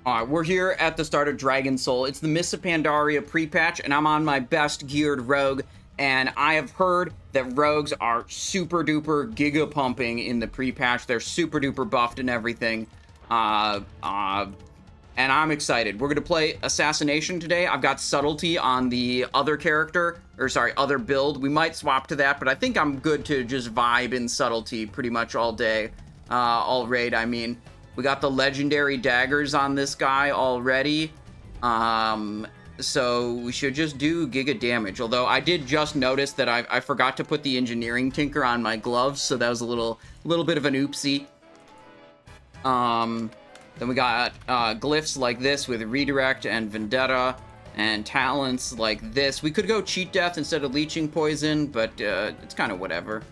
Alright, we're here at the start of Dragon Soul. It's the Mists of Pandaria pre-patch, and I'm on my best geared rogue, and I have heard that rogues are super duper giga pumping in the pre-patch. They're super duper buffed and everything. And I'm excited. We're gonna play Assassination today. I've got Subtlety on the other character, or sorry, other build. We might swap to that, but I think I'm good to just vibe in Subtlety pretty much all day. All raid, I mean. We got the legendary daggers on this guy already. So we should just do giga damage. Although I did just notice that I forgot to put the engineering tinker on my gloves, so that was a little bit of an oopsie. Then we got glyphs like this with redirect and vendetta, and talents like this. We could go cheat death instead of leeching poison, but it's kind of whatever.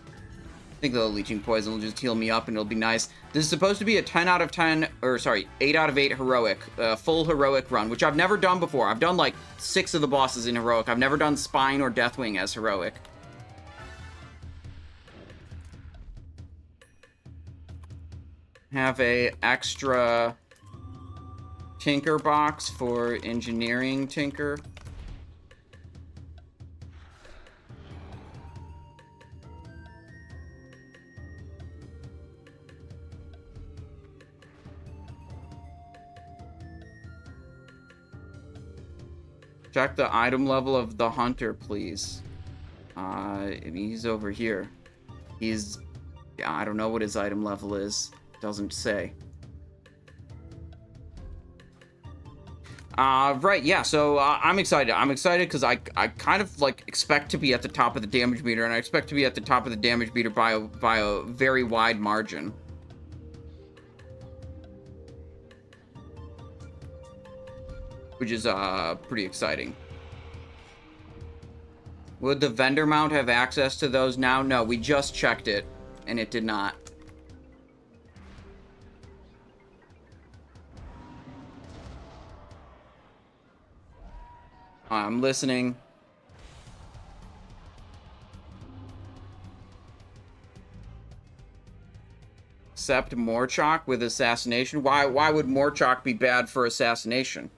I think the leeching poison will just heal me up and it'll be nice. This is supposed to be a 10 out of 10, or sorry, 8 out of 8 heroic, full heroic run, which I've never done before. I've done like 6 of the bosses in heroic. I've never done Spine or Deathwing as heroic. Have a extra tinker box for engineering tinker. Check the item level of the hunter, please. He's over here. He's... yeah, I don't know what his item level is. Doesn't say. Right, yeah, so I'm excited. I'm excited because I kind of, like, expect to be at the top of the damage meter, and I expect to be at the top of the damage meter by a very wide margin. Which is, pretty exciting. Would the vendor mount have access to those now? No, we just checked it, and it did not. I'm listening. Except Morchok with assassination? Why would Morchok be bad for assassination?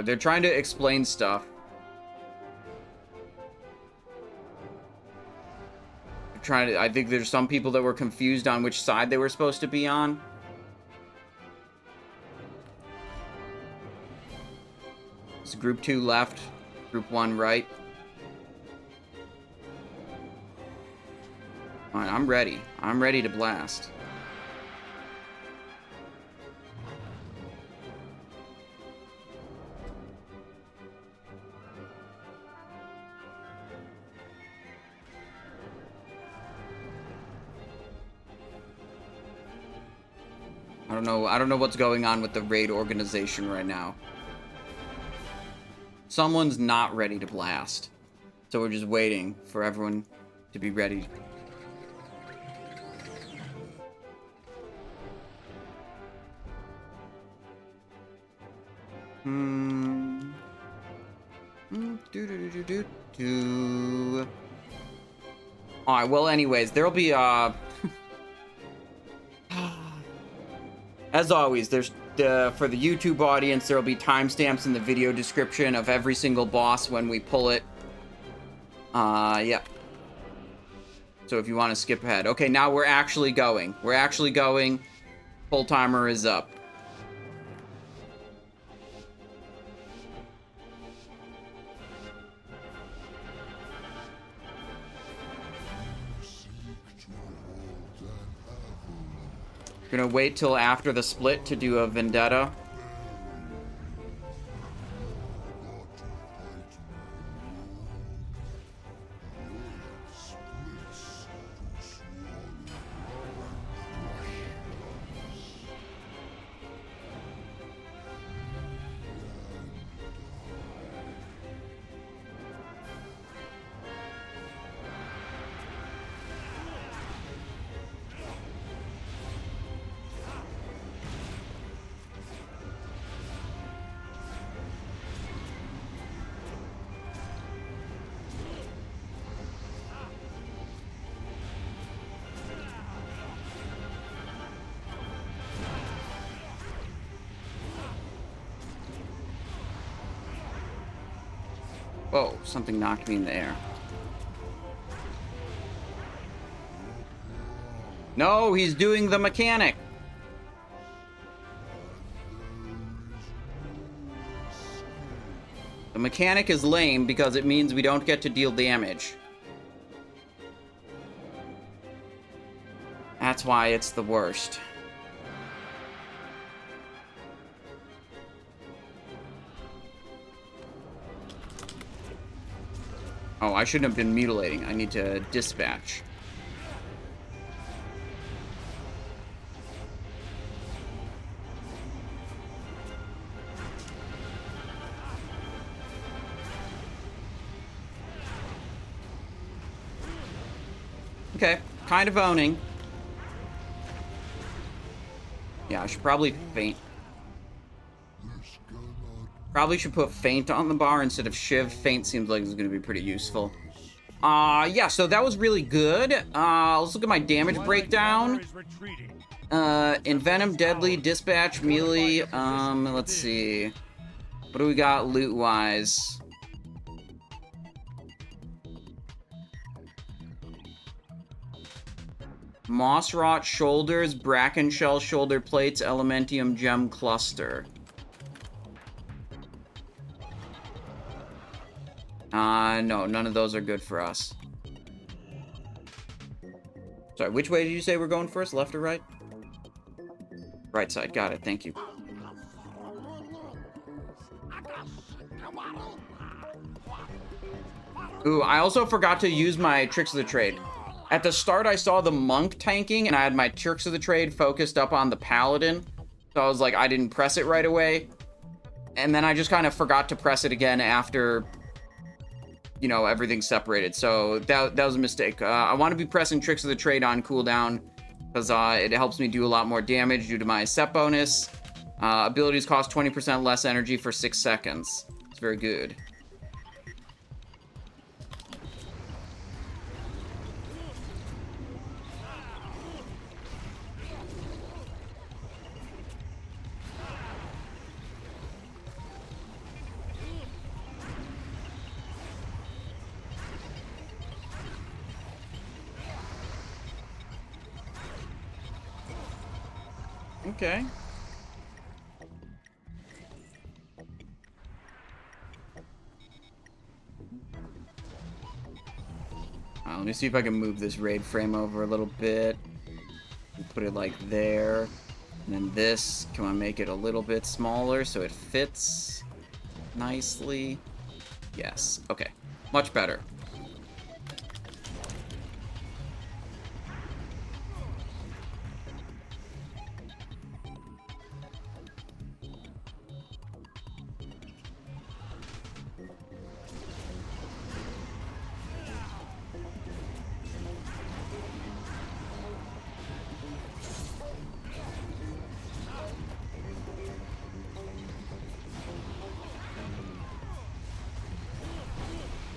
They're trying to explain stuff. They're trying to... I think there's some people that were confused on which side they were supposed to be on. It's group 2 left, group 1 right. Alright, I'm ready. I'm ready to blast. I don't know what's going on with the raid organization right now. Someone's not ready to blast. So we're just waiting for everyone to be ready. Alright, well anyways, there'll be as always, there's for the YouTube audience, there will be timestamps in the video description of every single boss when we pull it. Yeah. So if you want to skip ahead. Okay, now we're actually going. We're actually going. Pull timer is up. Gonna wait till after the split to do a vendetta. Whoa, something knocked me in the air. No, he's doing the mechanic. The mechanic is lame because it means we don't get to deal damage. That's why it's the worst. Oh, I shouldn't have been mutilating. I need to dispatch. Okay, kind of owning. Yeah, I should probably faint. Probably should put faint on the bar instead of shiv. Faint seems like it's going to be pretty useful. Yeah, so that was really good. Let's look at my damage breakdown. Envenom, Deadly, Dispatch, Melee. Let's see. What do we got loot-wise? Moss Rot Shoulders, Bracken Shell Shoulder Plates, Elementium Gem Cluster. No, none of those are good for us. Sorry, which way did you say we're going first? Left or right? Right side, got it, thank you. Ooh, I also forgot to use my Tricks of the Trade. At the start, I saw the Monk tanking, and I had my Tricks of the Trade focused up on the Paladin. So I was like, I didn't press it right away. And then I just kind of forgot to press it again after, you know, everything's separated. So that was a mistake. I want to be pressing Tricks of the Trade on cooldown, because it helps me do a lot more damage due to my set bonus. Abilities cost 20% less energy for 6 seconds. It's very good. Okay. Let me see if I can move this raid frame over a little bit. Put it like there. And then this, can I make it a little bit smaller so it fits nicely? Yes. Okay. Much better.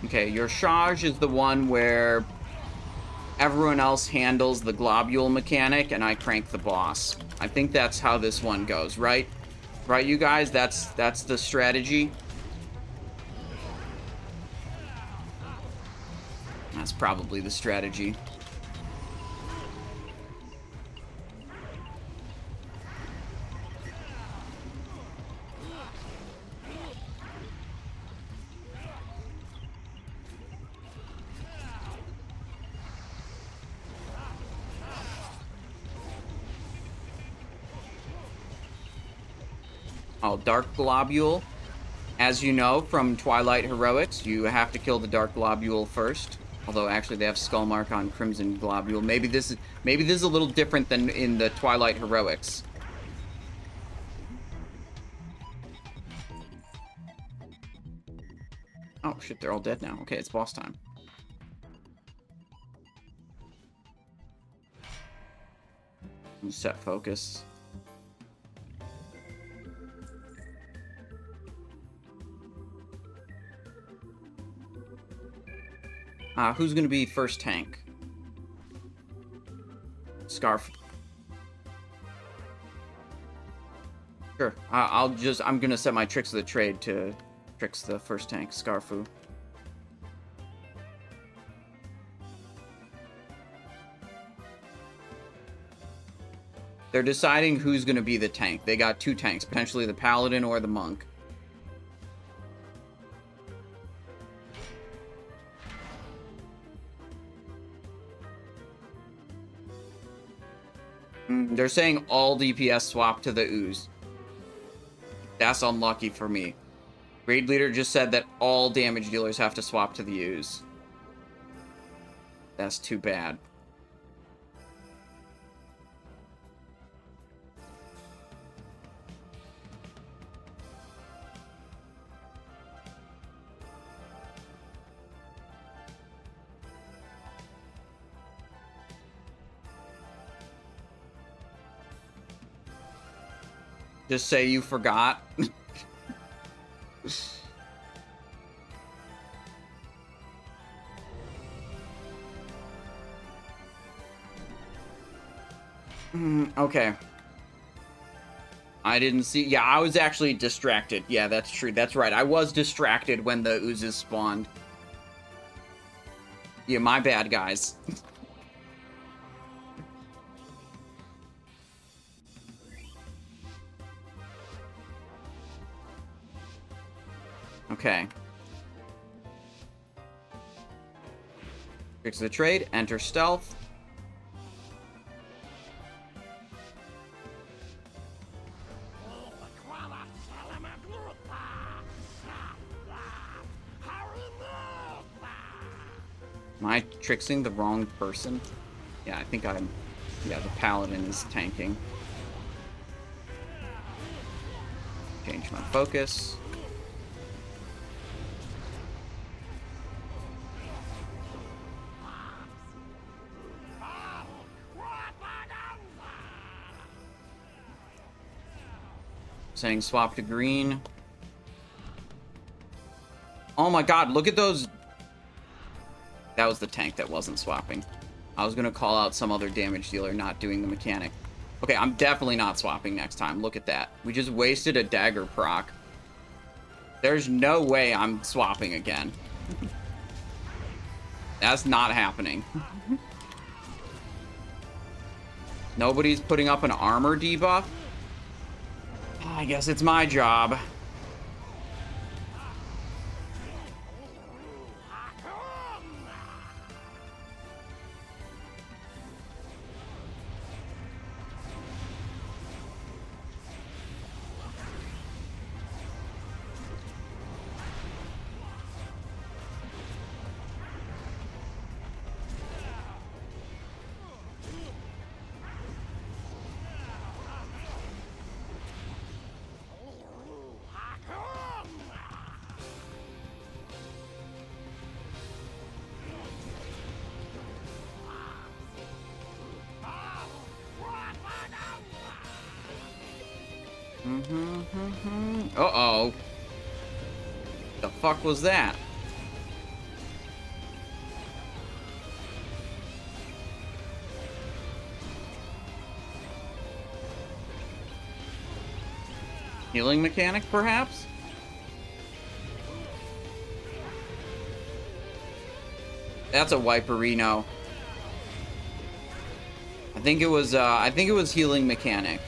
Okay, Yor'sahj is the one where everyone else handles the globule mechanic and I crank the boss. I think that's how this one goes, right? Right, you guys? That's the strategy? That's probably the strategy. Oh, Dark Globule. As you know from Twilight Heroics, you have to kill the Dark Globule first. Although actually they have Skull Mark on Crimson Globule. Maybe this is a little different than in the Twilight Heroics. Oh shit, they're all dead now. Okay, it's boss time. Set focus. Who's gonna be first tank? Scarf. Sure. I'm gonna set my Tricks of the Trade to Tricks the first tank, Scarfu. They're deciding who's going to be the tank. They got 2 tanks, potentially the paladin or the monk. They're saying all DPS swap to the ooze. That's unlucky for me. Raid leader just said that all damage dealers have to swap to the ooze. That's too bad. Just say you forgot. Okay. I didn't see... Yeah, I was actually distracted. Yeah, that's true. That's right. I was distracted when the oozes spawned. Yeah, my bad, guys. Okay. Fix the trade. Enter stealth. Am I tricksing the wrong person? Yeah, I think I'm... Yeah, the paladin is tanking. Change my focus. Saying swap to green. Oh my god, look at those... That was the tank that wasn't swapping. I was gonna call out some other damage dealer not doing the mechanic. Okay, I'm definitely not swapping next time. Look at that. We just wasted a dagger proc. There's no way I'm swapping again. That's not happening. Nobody's putting up an armor debuff? I guess it's my job. Uh-oh. The fuck was that? Healing mechanic, perhaps? That's a Wiperino. I think it was healing mechanic.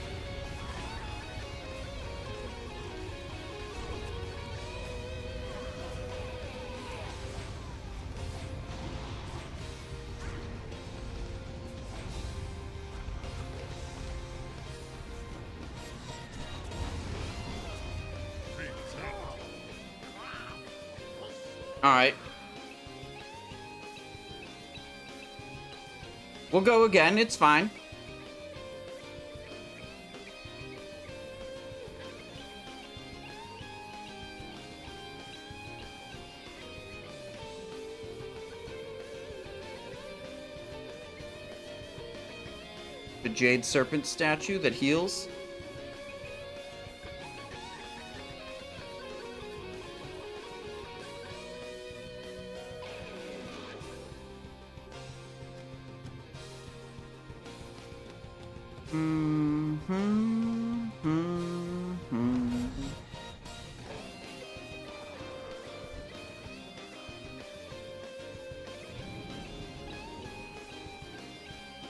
Alright. We'll go again, it's fine. The Jade Serpent statue that heals.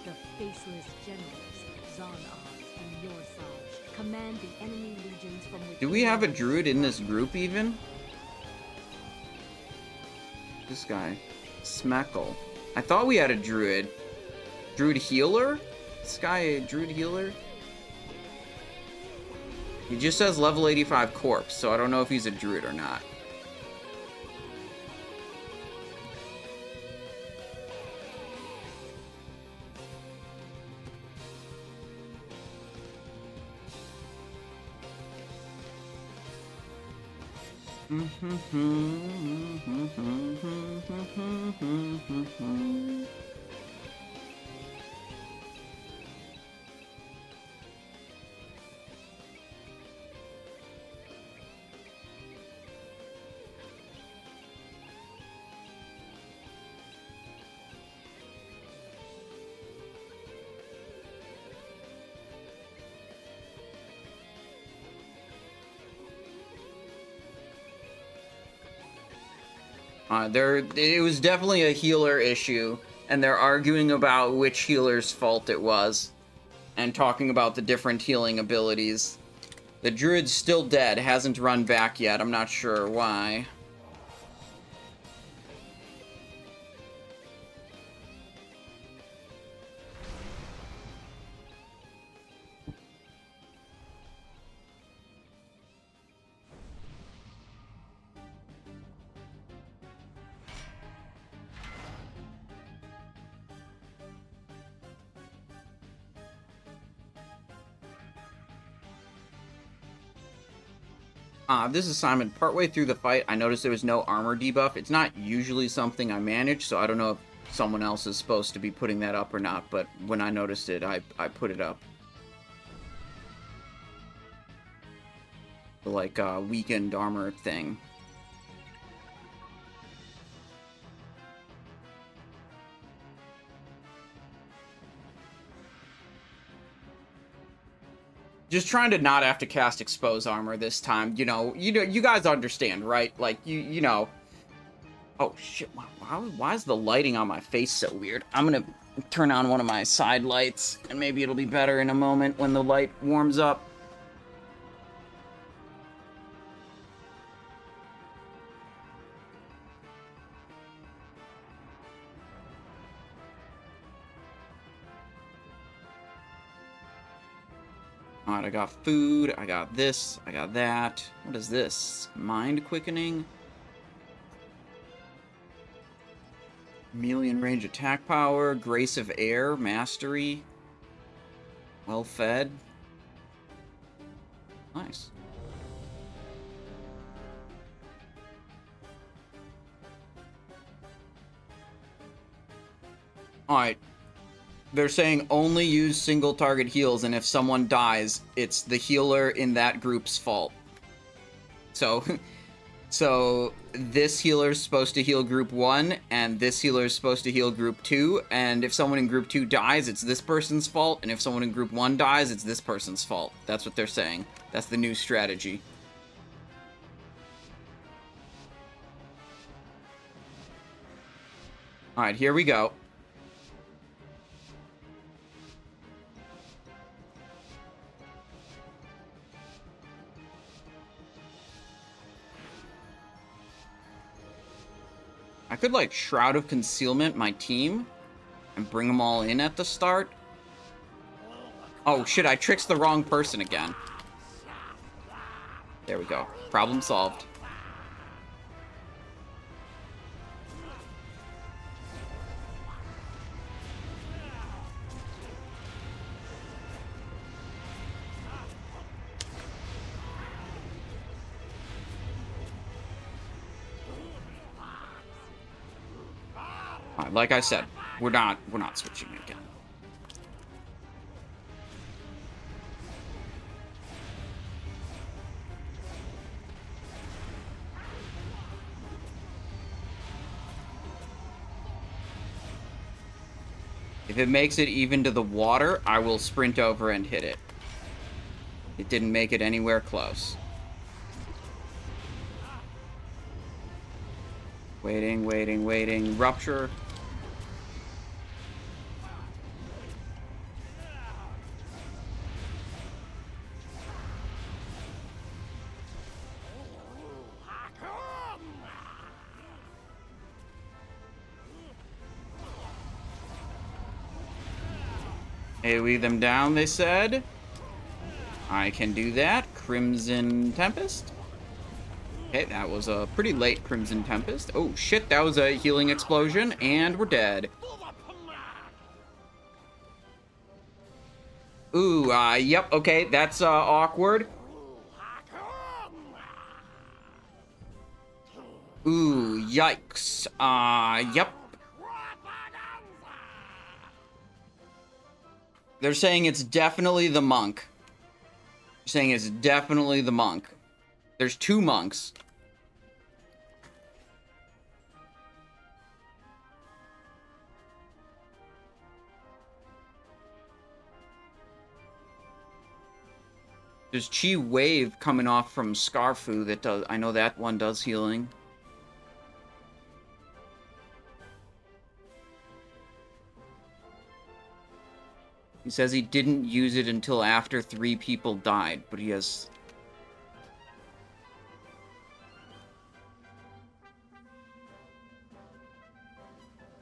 The faceless generals, Zon'ozz. and Yor'sahj command the enemy legions from within. Do we have a druid in this group even? This guy. Smeckle. I thought we had a druid. Druid healer? This guy a druid healer? He just says level 85 corpse, so I don't know if he's a druid or not. It was definitely a healer issue, and they're arguing about which healer's fault it was, and talking about the different healing abilities. The druid's still dead, hasn't run back yet, I'm not sure why. This is Simon. Partway through the fight, I noticed there was no armor debuff. It's not usually something I manage, so I don't know if someone else is supposed to be putting that up or not, but when I noticed it, I put it up. Like, weakened armor thing. Just trying to not have to cast expose armor this time. You guys understand, right? Like, you know. Oh, shit. Why is the lighting on my face so weird? I'm gonna turn on one of my side lights, and maybe it'll be better in a moment when the light warms up. Alright, I got food, I got this, I got that. What is this? Mind quickening? Melee and range attack power, grace of air, mastery. Well fed. Nice. Alright. They're saying only use single target heals, and if someone dies, it's the healer in that group's fault. So this healer's supposed to heal group 1, and this healer's supposed to heal group 2, and if someone in group 2 dies, it's this person's fault, and if someone in group 1 dies, it's this person's fault. That's what they're saying. That's the new strategy. Alright, here we go. I could, like, Shroud of Concealment my team and bring them all in at the start. Oh, shit, I tricked the wrong person again. There we go. Problem solved. Like I said, we're not switching again. If it makes it even to the water, I will sprint over and hit it. It didn't make it anywhere close. Waiting, waiting, waiting. Rupture. AoE them down, they said. I can do that. Crimson Tempest. Okay, that was a pretty late Crimson Tempest. Oh, shit, that was a healing explosion, and we're dead. Ooh, yep, okay, that's, awkward. Ooh, yikes. Yep. They're saying it's definitely the monk. They're saying it's definitely the monk. There's 2 monks. There's Chi Wave coming off from Scarfu that does... I know that one does healing. He says he didn't use it until after 3 people died, but he has...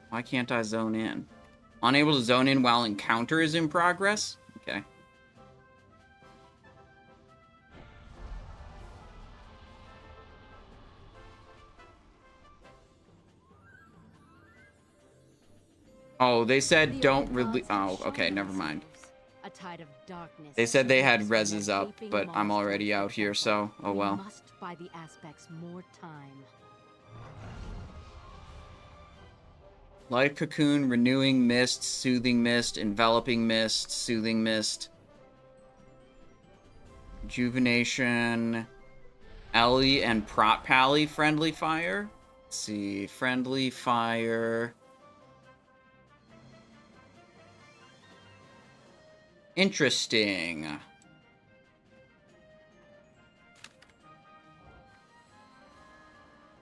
Why can't I zone in? Unable to zone in while encounter is in progress? Okay. Oh, they said don't really... Oh, okay, never mind. A tide of darkness. They said they had reses up, but I'm already out here, so oh well. We must buy the aspects more time. Light Cocoon, Renewing Mist, Soothing Mist, Enveloping Mist, Soothing Mist. Rejuvenation. Ellie and Prot Pally, Friendly Fire. Let's see, Friendly Fire. Interesting.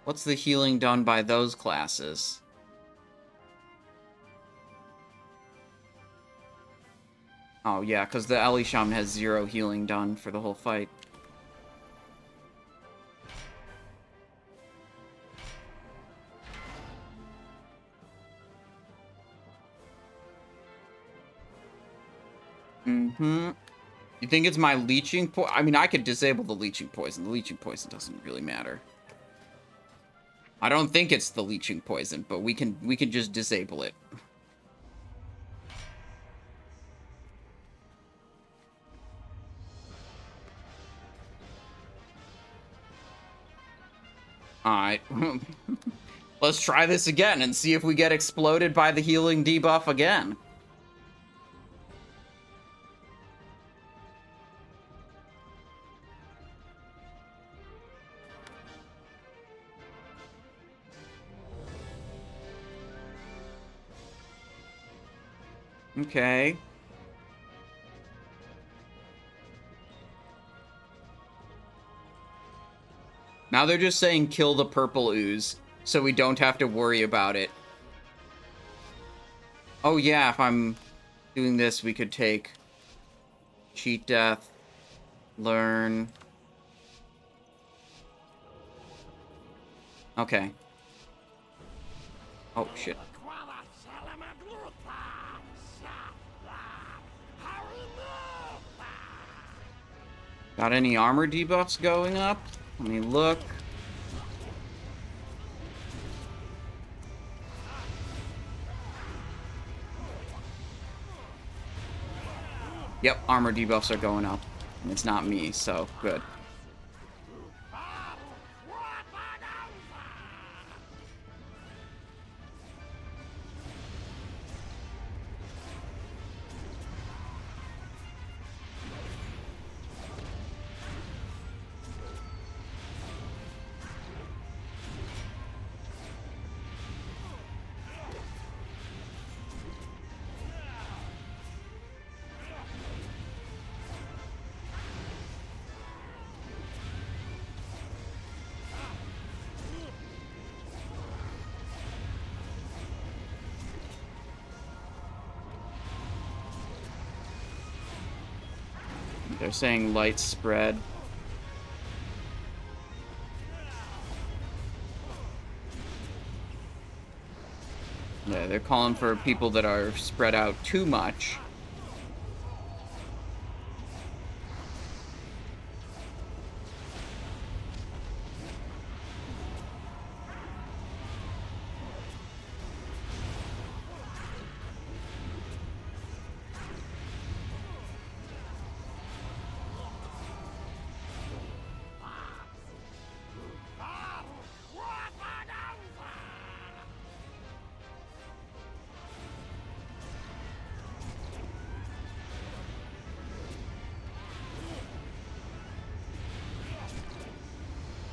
What's the healing done by those classes? Oh, yeah, because the Ellie Shaman has 0 healing done for the whole fight. Mm-hmm. You think it's my leeching poison? I mean, I could disable the leeching poison. The leeching poison doesn't really matter. I don't think it's the leeching poison, but we can just disable it. Alright. Let's try this again and see if we get exploded by the healing debuff again. Okay. Now they're just saying kill the purple ooze, so we don't have to worry about it. Oh yeah, if I'm doing this, we could take cheat death, learn. Okay. Oh shit. Got any armor debuffs going up? Let me look. Yep, armor debuffs are going up. And it's not me, so good. They're saying light spread. Yeah, they're calling for people that are spread out too much.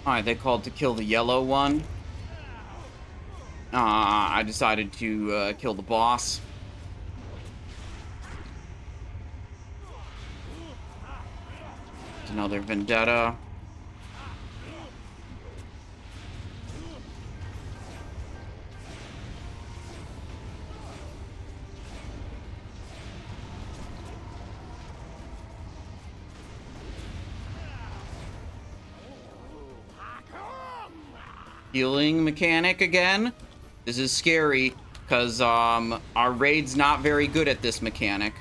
Alright, they called to kill the yellow one. I decided to kill the boss. It's another vendetta. Healing mechanic again. This is scary, because our raid's not very good at this mechanic.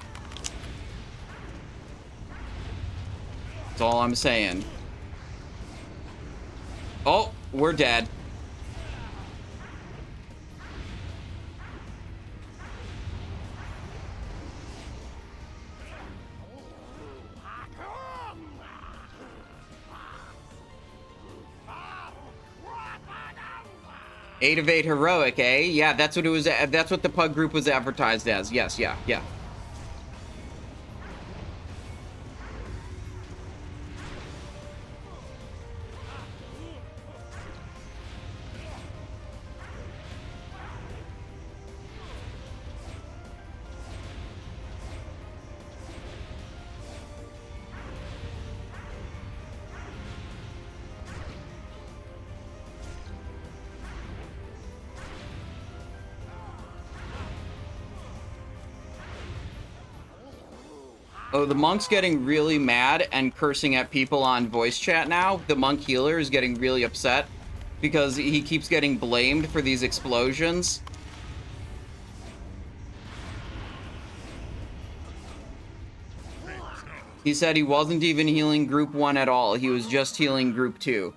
That's all I'm saying. Oh, we're dead. Eight of 8 heroic, eh? Yeah, that's what it was. That's what the pug group was advertised as. Yes, yeah, yeah. Oh, the monk's getting really mad and cursing at people on voice chat now. The monk healer is getting really upset because he keeps getting blamed for these explosions. He said he wasn't even healing group 1 at all. He was just healing group 2.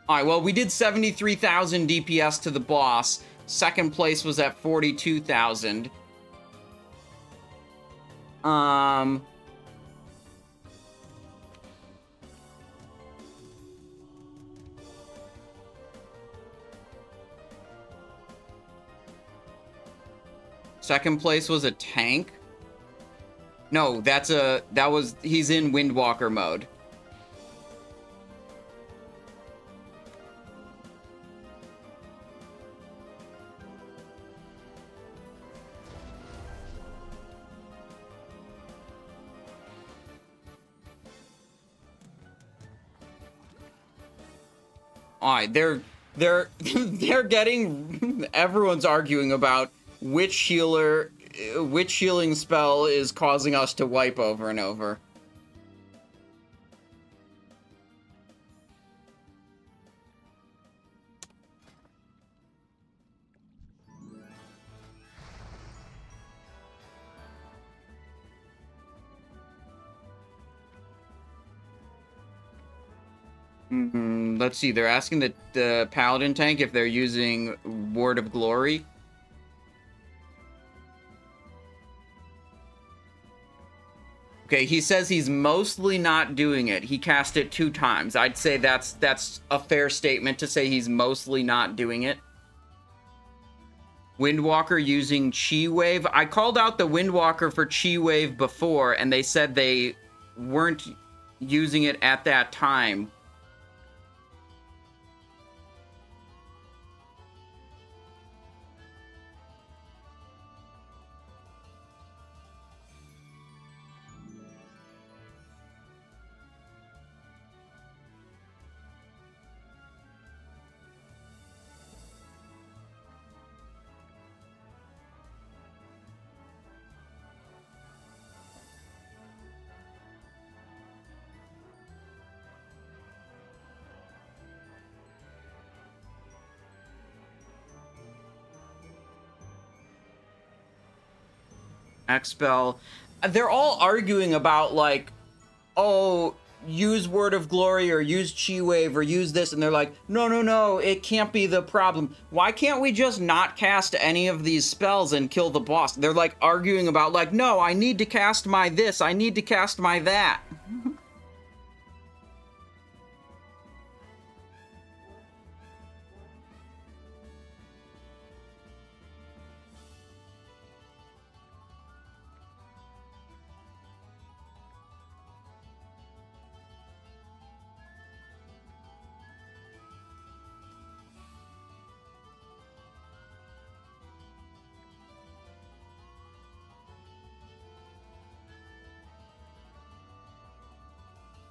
Alright, well, we did 73,000 DPS to the boss. Second place was at 42,000. Second place was a tank. No, he's in Windwalker mode. Alright, they're getting, everyone's arguing about which healing spell is causing us to wipe over and over. Let's see, they're asking the Paladin tank if they're using Word of Glory. Okay, he says he's mostly not doing it. He cast it 2 times. I'd say that's a fair statement to say he's mostly not doing it. Windwalker using Chi Wave. I called out the Windwalker for Chi Wave before, and they said they weren't using it at that time. Expel. They're all arguing about, like, oh, use Word of Glory or use Chi Wave or use this, and they're like, no, it can't be the problem. Why can't we just not cast any of these spells and kill the boss? They're, like, arguing about, like, no, I need to cast my this, I need to cast my that.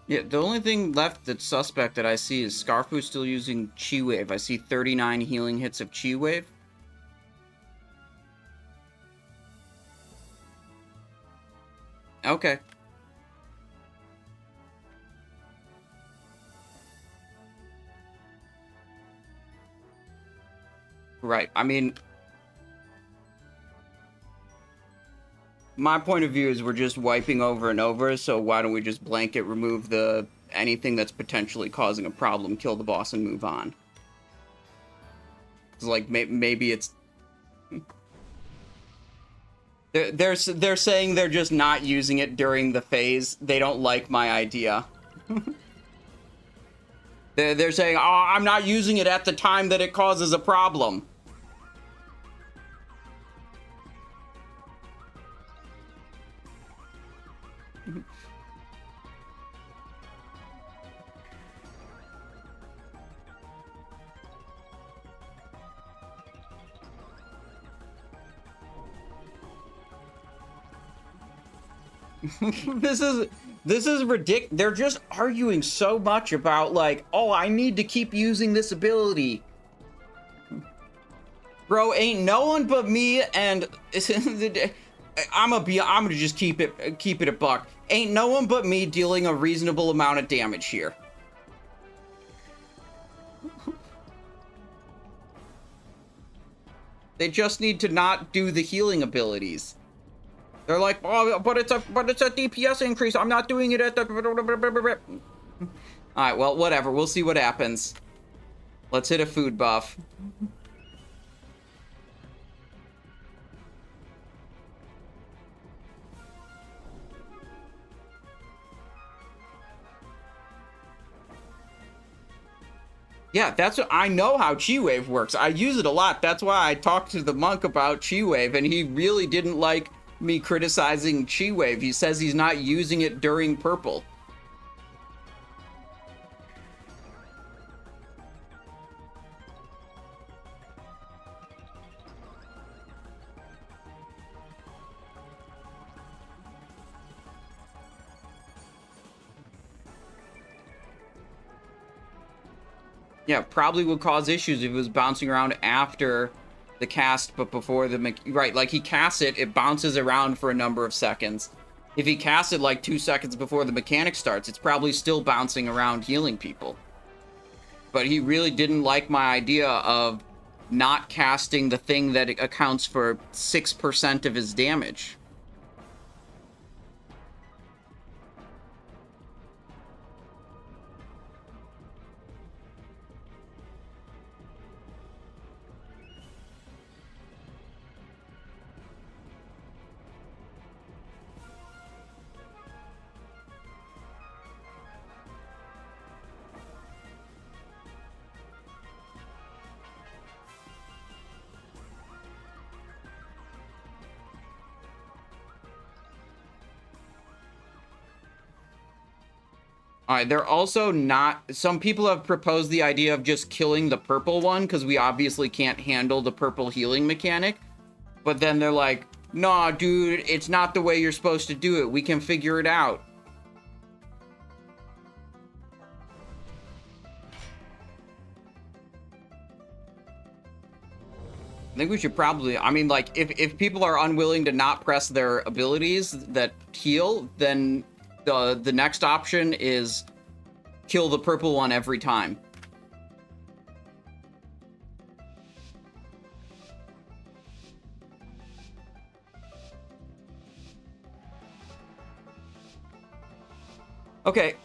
Yeah, the only thing left that's suspect that I see is Scarfu still using Chi Wave. I see 39 healing hits of Chi Wave. Okay. Right. I mean, my point of view is we're just wiping over and over, so why don't we just blanket remove anything that's potentially causing a problem, kill the boss, and move on? It's like, maybe it's... They're saying they're just not using it during the phase. They don't like my idea. They're saying, oh, I'm not using it at the time that it causes a problem. This is ridiculous. They're just arguing so much about, like, oh, I need to keep using this ability. Bro, ain't no one but me, and I'm gonna just keep it a buck. Ain't no one but me dealing a reasonable amount of damage here. They just need to not do the healing abilities. They're like, oh, but it's a DPS increase. I'm not doing it at the... All right, well, whatever. We'll see what happens. Let's hit a food buff. Yeah, that's what I know how Chi Wave works. I use it a lot. That's why I talked to the monk about Chi Wave, and he really didn't like me criticizing Chi Wave. He says he's not using it during purple. Yeah, probably would cause issues if it was bouncing around after the cast, but before the... Right, like he casts it, it bounces around for a number of seconds. If he casts it like 2 seconds before the mechanic starts, it's probably still bouncing around healing people. But he really didn't like my idea of not casting the thing that accounts for 6% of his damage. Alright, they're also not... Some people have proposed the idea of just killing the purple one, because we obviously can't handle the purple healing mechanic. But then they're like, nah, dude, it's not the way you're supposed to do it. We can figure it out. I think we should probably... I mean, like, if people are unwilling to not press their abilities that heal, then... The next option is kill the purple one every time. Okay.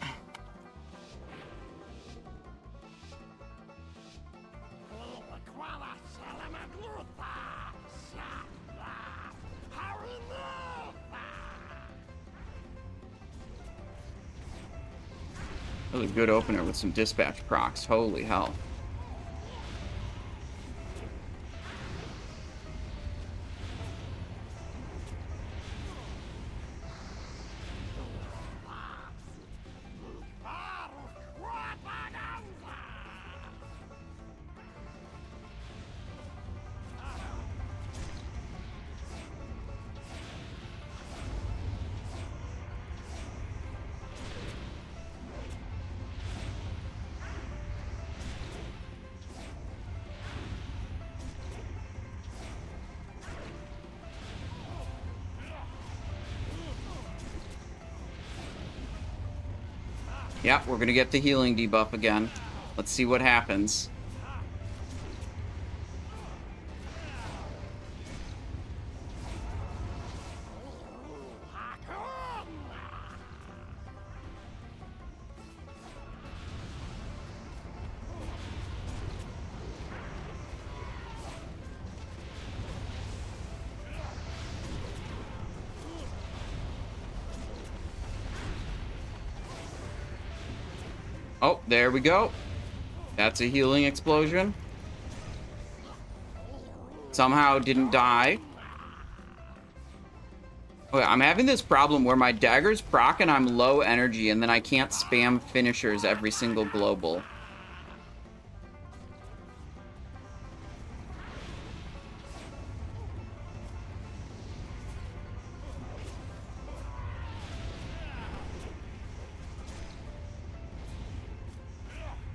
That was a good opener with some dispatch procs. Holy hell. Yep, we're gonna get the healing debuff again. Let's see what happens. Oh, there we go. That's a healing explosion. Somehow didn't die. Okay, I'm having this problem where my daggers proc and I'm low energy, and then I can't spam finishers every single global.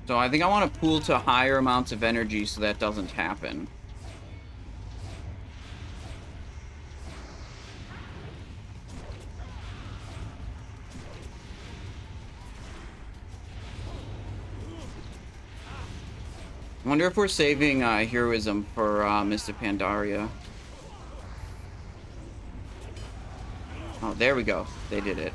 So I think I want to pool to higher amounts of energy so that doesn't happen. I wonder if we're saving heroism for Mr. Pandaria. Oh, there we go. They did it.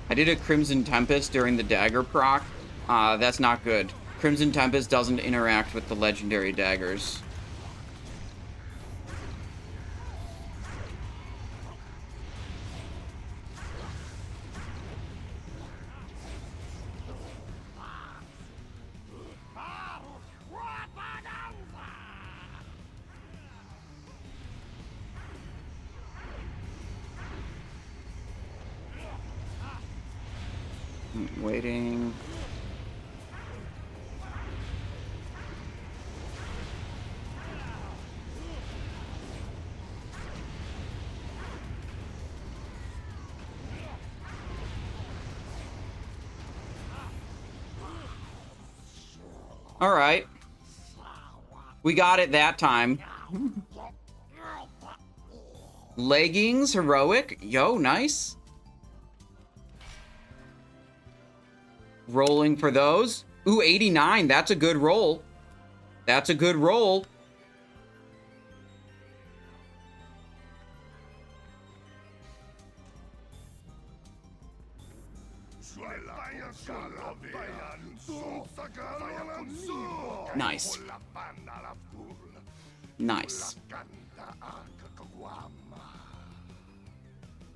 I did a Crimson Tempest during the dagger proc. That's not good. Crimson Tempest doesn't interact with the legendary daggers. Waiting. All right. We got it that time. Leggings, heroic. Yo, nice. Rolling for those. Ooh, 89. That's a good roll. That's a good roll. Nice. Nice.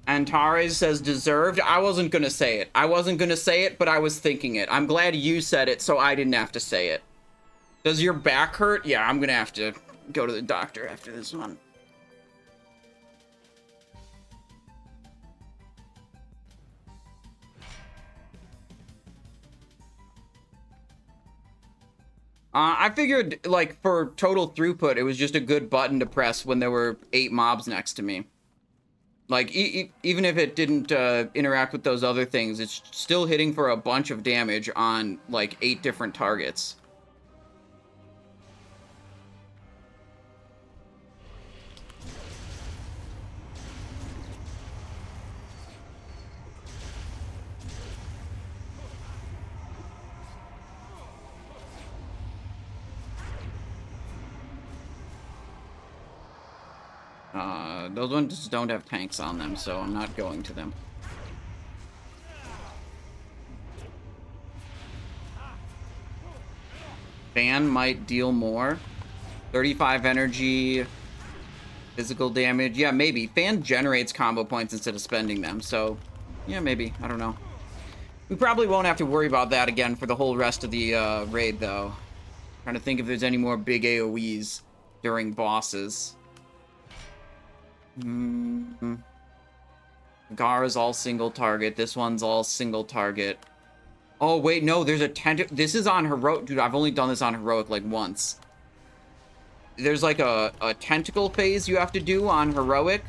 Antares says deserved. I wasn't gonna say it. I wasn't gonna say it, but I was thinking it. I'm glad you said it, so I didn't have to say it. Does your back hurt? Yeah, I'm gonna have to go to the doctor after this one. I figured, like, for total throughput, it was just a good button to press when there were 8 mobs next to me. Like, even if it didn't interact with those other things, it's still hitting for a bunch of damage on, like, 8 different targets. Those ones don't have tanks on them, so I'm not going to them. Fan might deal more. 35 energy, physical damage. Yeah, maybe. Fan generates combo points instead of spending them, so yeah, maybe. I don't know. We probably won't have to worry about that again for the whole rest of the raid, though. Trying to think if there's any more big AoEs during bosses. Hagara's all single target. This one's all single target. Oh, wait, no, there's a this is on heroic. Dude, I've only done this on heroic, like, once. There's, like, a tentacle phase you have to do on heroic.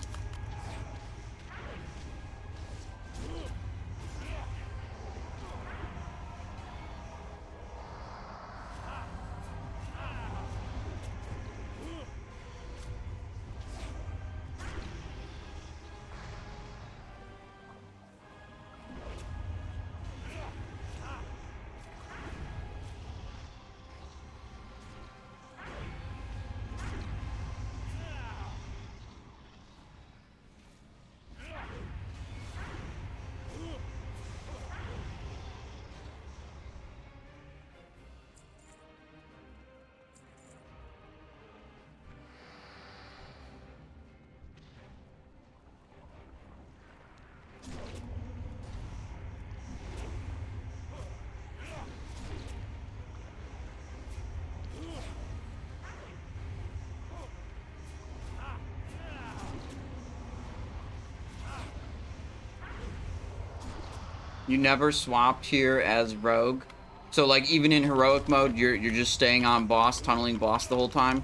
You never swapped here as rogue? So, like, even in heroic mode, you're just staying on boss, tunneling boss the whole time?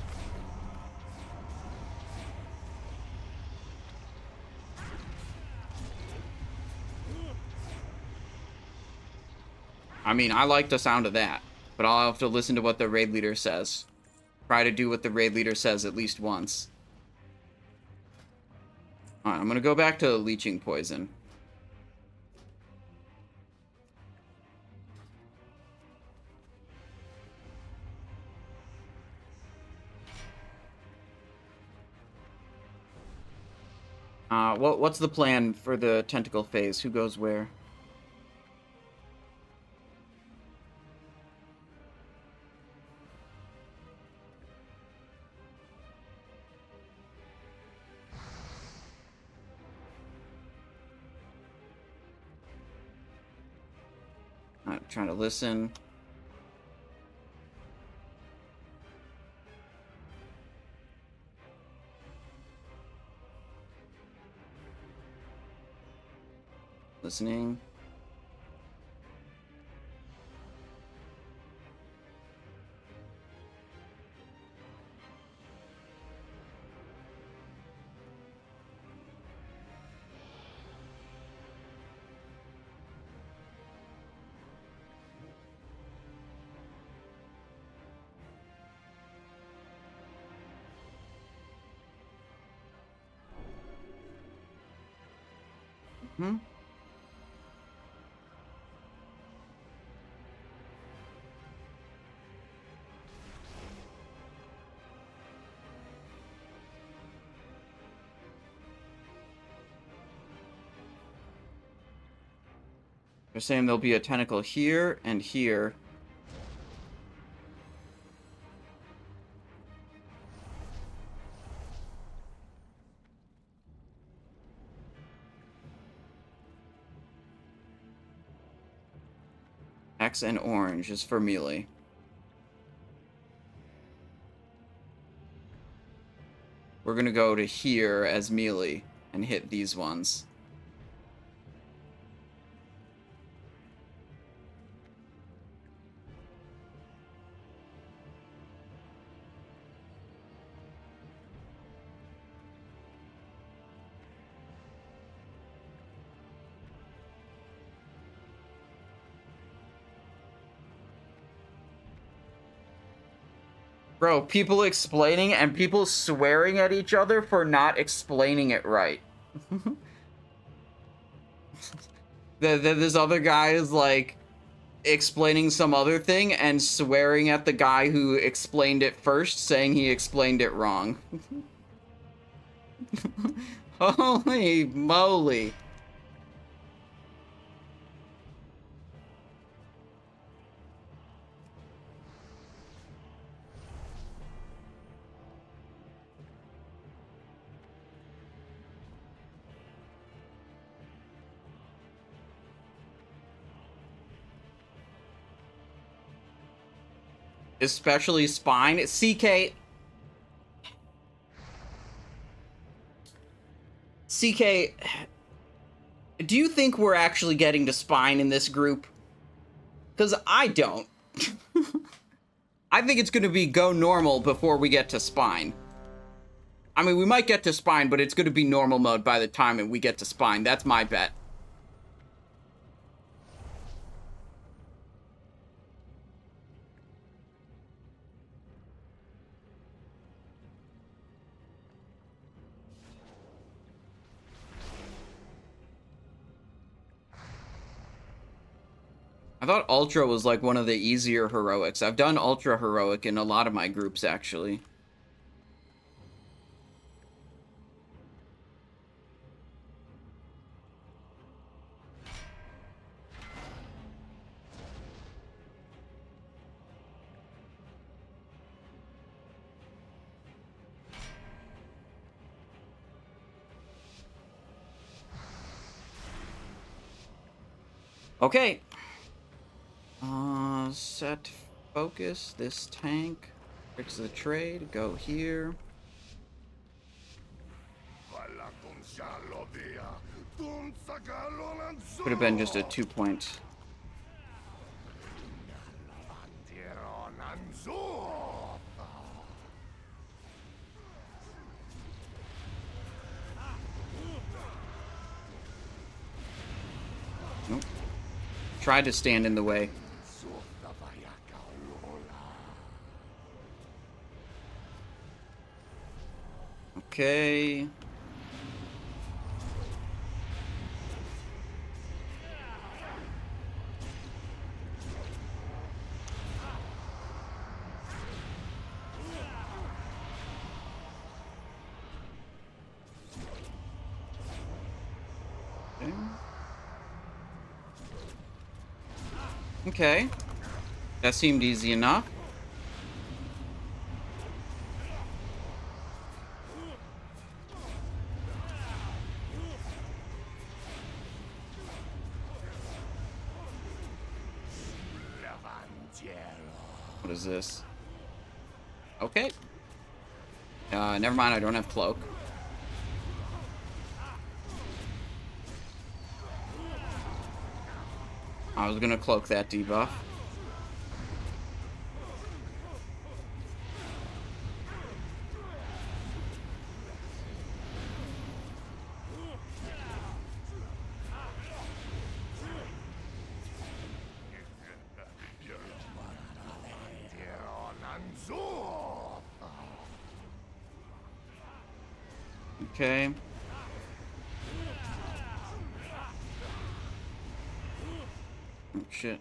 I mean, I like the sound of that, but I'll have to listen to what the raid leader says. Try to do what the raid leader says at least once. Alright, I'm gonna go back to leeching poison. What's the plan for the tentacle phase? Who goes where? I'm trying to listen. Listening. Hmm? They're saying there'll be a tentacle here and here. X and orange is for melee. We're gonna go to here as melee and hit these ones. Bro, people explaining and people swearing at each other for not explaining it right. This other guy is like explaining some other thing and swearing at the guy who explained it first, saying he explained it wrong. Holy moly. Especially spine. CK, do you think we're actually getting to spine in this group? Because I don't. I think it's going to be go normal before we get to spine. I mean, we might get to spine, but it's going to be normal mode by the time we get to spine. That's my bet. I thought Ultra was like one of the easier heroics. I've done Ultra heroic in a lot of my groups, actually. Okay. Set focus, this tank. Fix the trade, go here. Could have been just a 2-point. Nope. Tried to stand in the way. Okay. Okay. That seemed easy enough. What is this? Okay. Never mind, I don't have cloak. I was gonna cloak that debuff. Okay. Oh, shit.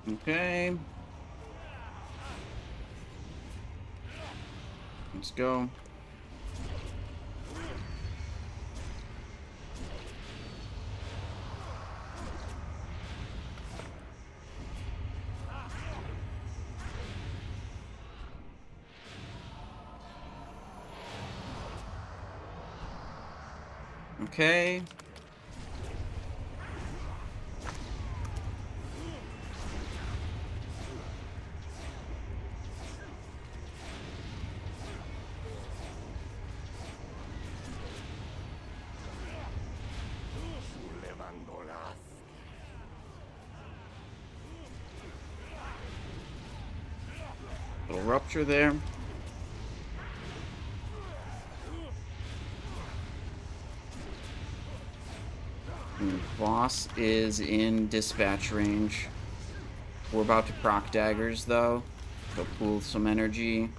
Okay. Let's go. Okay. Little rupture there. And boss is in dispatch range. We're about to proc daggers though. Go pool some energy.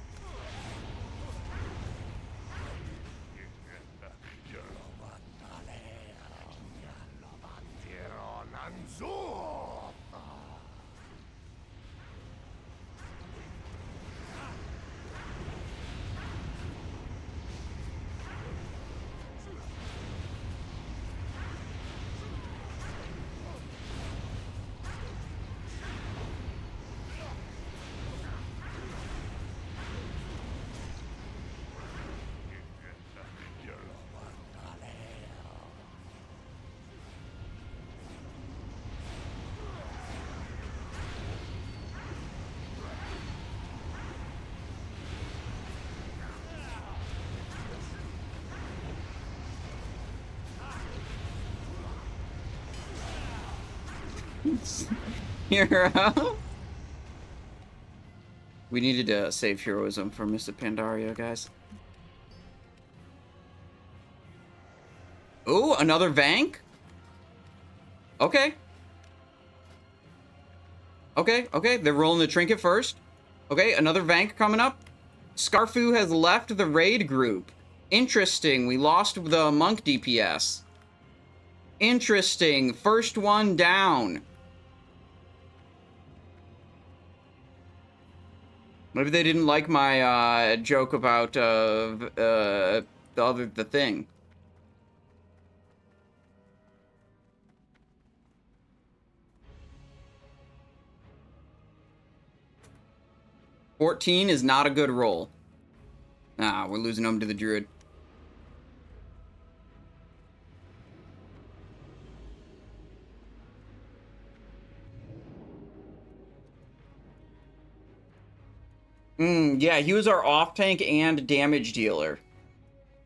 Hero. We needed to save heroism for Mr. Pandaria, guys. Ooh, another Vank? Okay. Okay, they're rolling the trinket first. Okay, another Vank coming up. Scarfu has left the raid group. Interesting, we lost the monk DPS. Interesting, first one down. Maybe they didn't like my joke about the thing. $14 is not a good roll. Nah, we're losing them to the druid. Yeah, he was our off tank and damage dealer.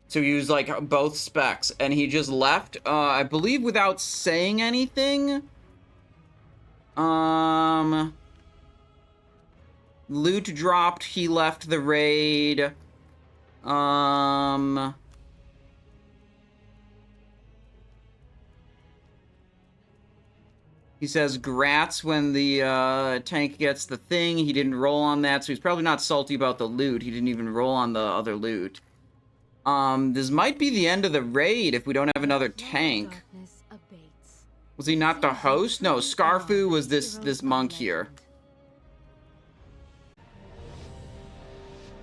So he was like both specs, and he just left, I believe, without saying anything. Loot dropped, he left the raid. He says, grats when the tank gets the thing. He didn't roll on that, so he's probably not salty about the loot. He didn't even roll on the other loot. This might be the end of the raid if we don't have another tank. Was he not the host? No, Scarfu was this monk here.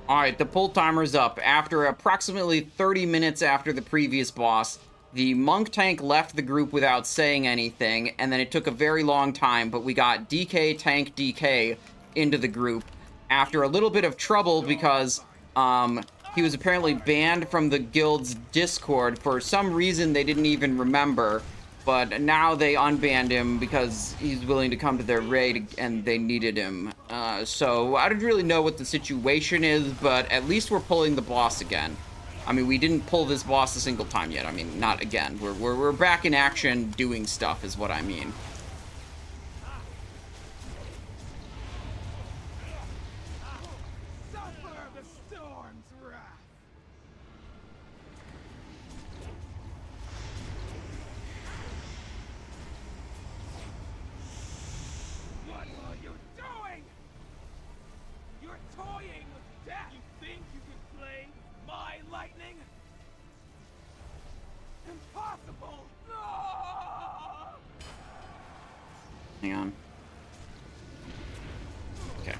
Alright, the pull timer's up. After approximately 30 minutes after the previous boss, the monk tank left the group without saying anything, and then it took a very long time, but we got DK Tank DK into the group after a little bit of trouble because, he was apparently banned from the guild's Discord. For some reason, they didn't even remember. But now they unbanned him because he's willing to come to their raid and they needed him. So I don't really know what the situation is, but at least we're pulling the boss again. I mean, we didn't pull this boss a single time yet. I mean, not again. We're back in action doing stuff is what I mean. Hang on. Okay.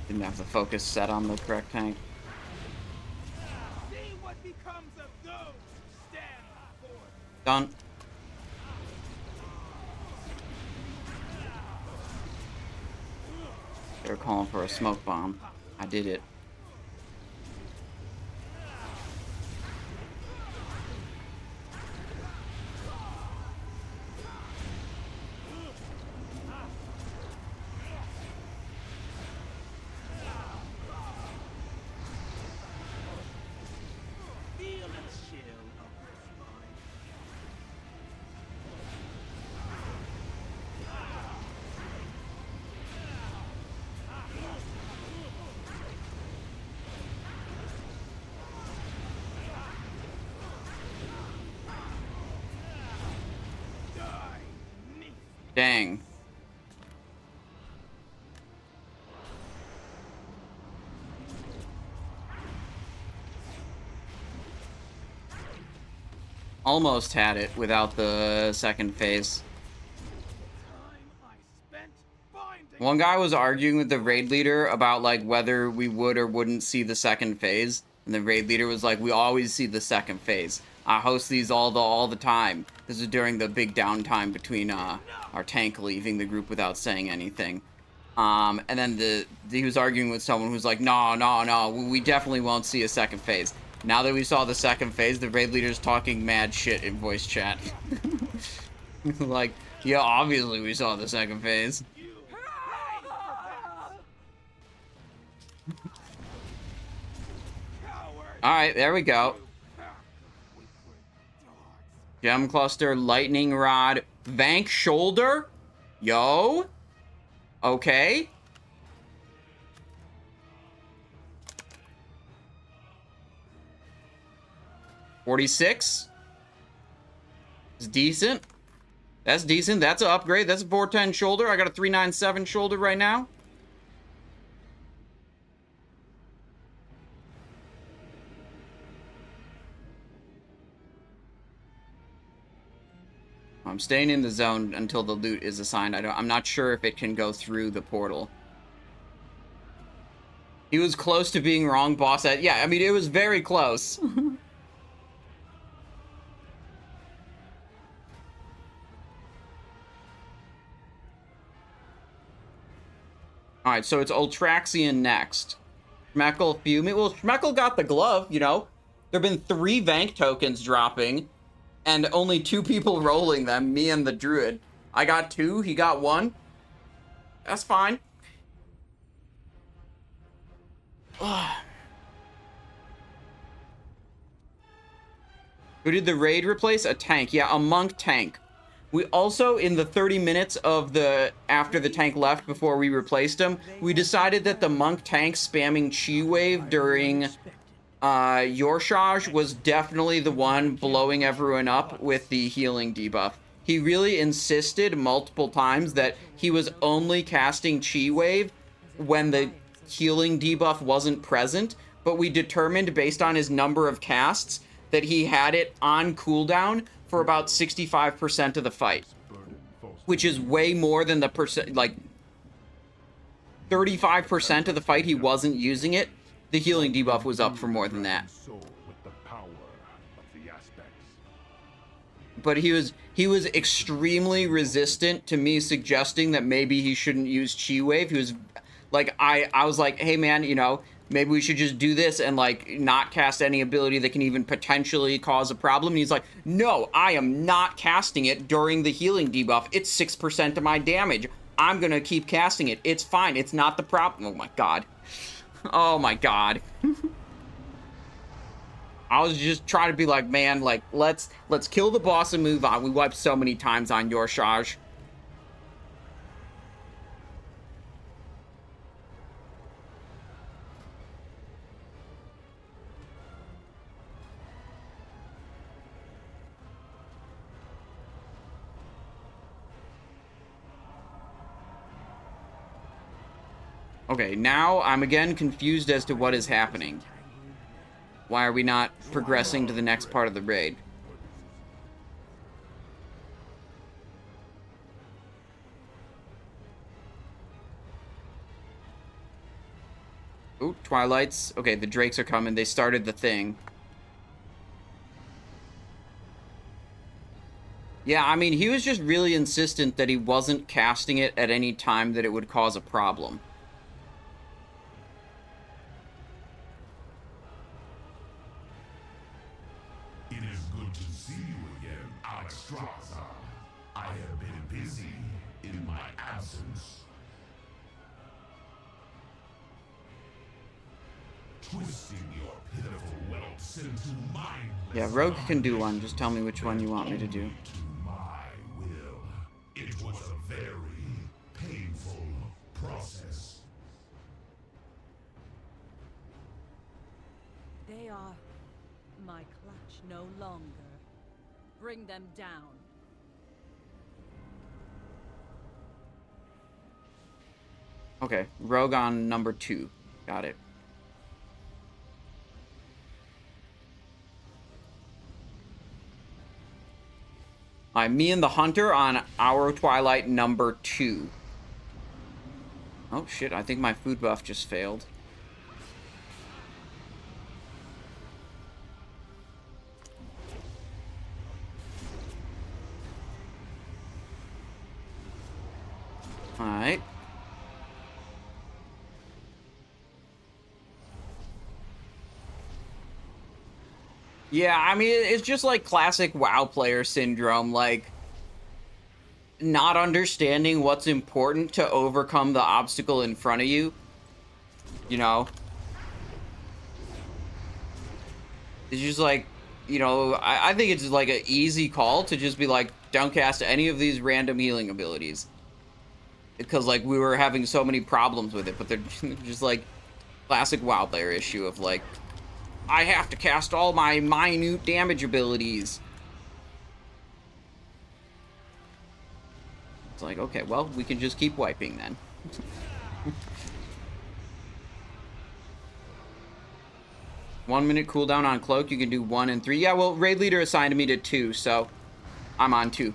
Didn't have the focus set on the correct tank. See what becomes of those who stand before. Done. They were calling for a smoke bomb. I did it. Dang. Almost had it without the second phase. One guy was arguing with the raid leader about like whether we would or wouldn't see the second phase. And the raid leader was like, we always see the second phase. I host these all the time. This is during the big downtime between our tank leaving the group without saying anything. And then he was arguing with someone who's like, no, we definitely won't see a second phase. Now that we saw the second phase, the raid leader's talking mad shit in voice chat. Like, yeah, obviously we saw the second phase. Alright, there we go. Gem cluster, lightning rod, Vank shoulder? Yo? Okay. $46. It's decent. That's decent. That's an upgrade. That's a 410 shoulder. I got a 397 shoulder right now. I'm staying in the zone until the loot is assigned. I'm not sure if it can go through the portal. He was close to being wrong, boss. Yeah, I mean, it was very close. Alright, so it's Ultraxion next. Schmeckle, Fuming. Well, Schmeckle got the glove, you know. There have been 3 Vank tokens dropping. And only 2 people rolling them, me and the druid. I got 2, he got 1. That's fine. Who did the raid replace? A tank. Yeah, a monk tank. We also, in the 30 minutes of the after the tank left before we replaced him, we decided that the monk tank spamming Chi Wave during Yor'sahj was definitely the one blowing everyone up with the healing debuff. He really insisted multiple times that he was only casting Chi Wave when the healing debuff wasn't present, but we determined based on his number of casts that he had it on cooldown for about 65% of the fight, which is way more than the percent, like 35% of the fight he wasn't using it. The healing debuff was up for more than that. But he was extremely resistant to me suggesting that maybe he shouldn't use Chi Wave. He was like, I was like, hey man, you know, maybe we should just do this and like not cast any ability that can even potentially cause a problem. And he's like, no, I am not casting it during the healing debuff. It's 6% of my damage. I'm gonna keep casting it. It's fine. It's not the problem. Oh my god. Oh my god. I was just trying to be like, man, like, let's kill the boss and move on. We wiped so many times on Yor'sahj. Okay, now I'm again confused as to what is happening. Why are we not progressing to the next part of the raid? Ooh, Twilights. Okay, the Drakes are coming. They started the thing. Yeah, I mean, he was just really insistent that he wasn't casting it at any time that it would cause a problem. I have been busy in my absence. Twisting your pitiful whelps into mindless. Yeah, Rogue can do one. Just tell me which one you want me to do. To my will. It was a very painful process. They are my clutch no longer. Bring them down. Okay, Rogue on number 2. Got it. Alright, me and the Hunter on our Twilight number 2. Oh shit, I think my food buff just failed. Alright. Yeah, I mean, it's just like classic WoW player syndrome, like not understanding what's important to overcome the obstacle in front of you, you know? It's just like, you know, I think it's like an easy call to just be like, don't cast any of these random healing abilities. Because, like, we were having so many problems with it, but they're just like classic WoW player issue of like, I have to cast all my minute damage abilities. It's like, okay, well, we can just keep wiping then. 1 minute cooldown on Cloak. You can do 1 and 3. Yeah, well, Raid Leader assigned me to 2, so I'm on 2.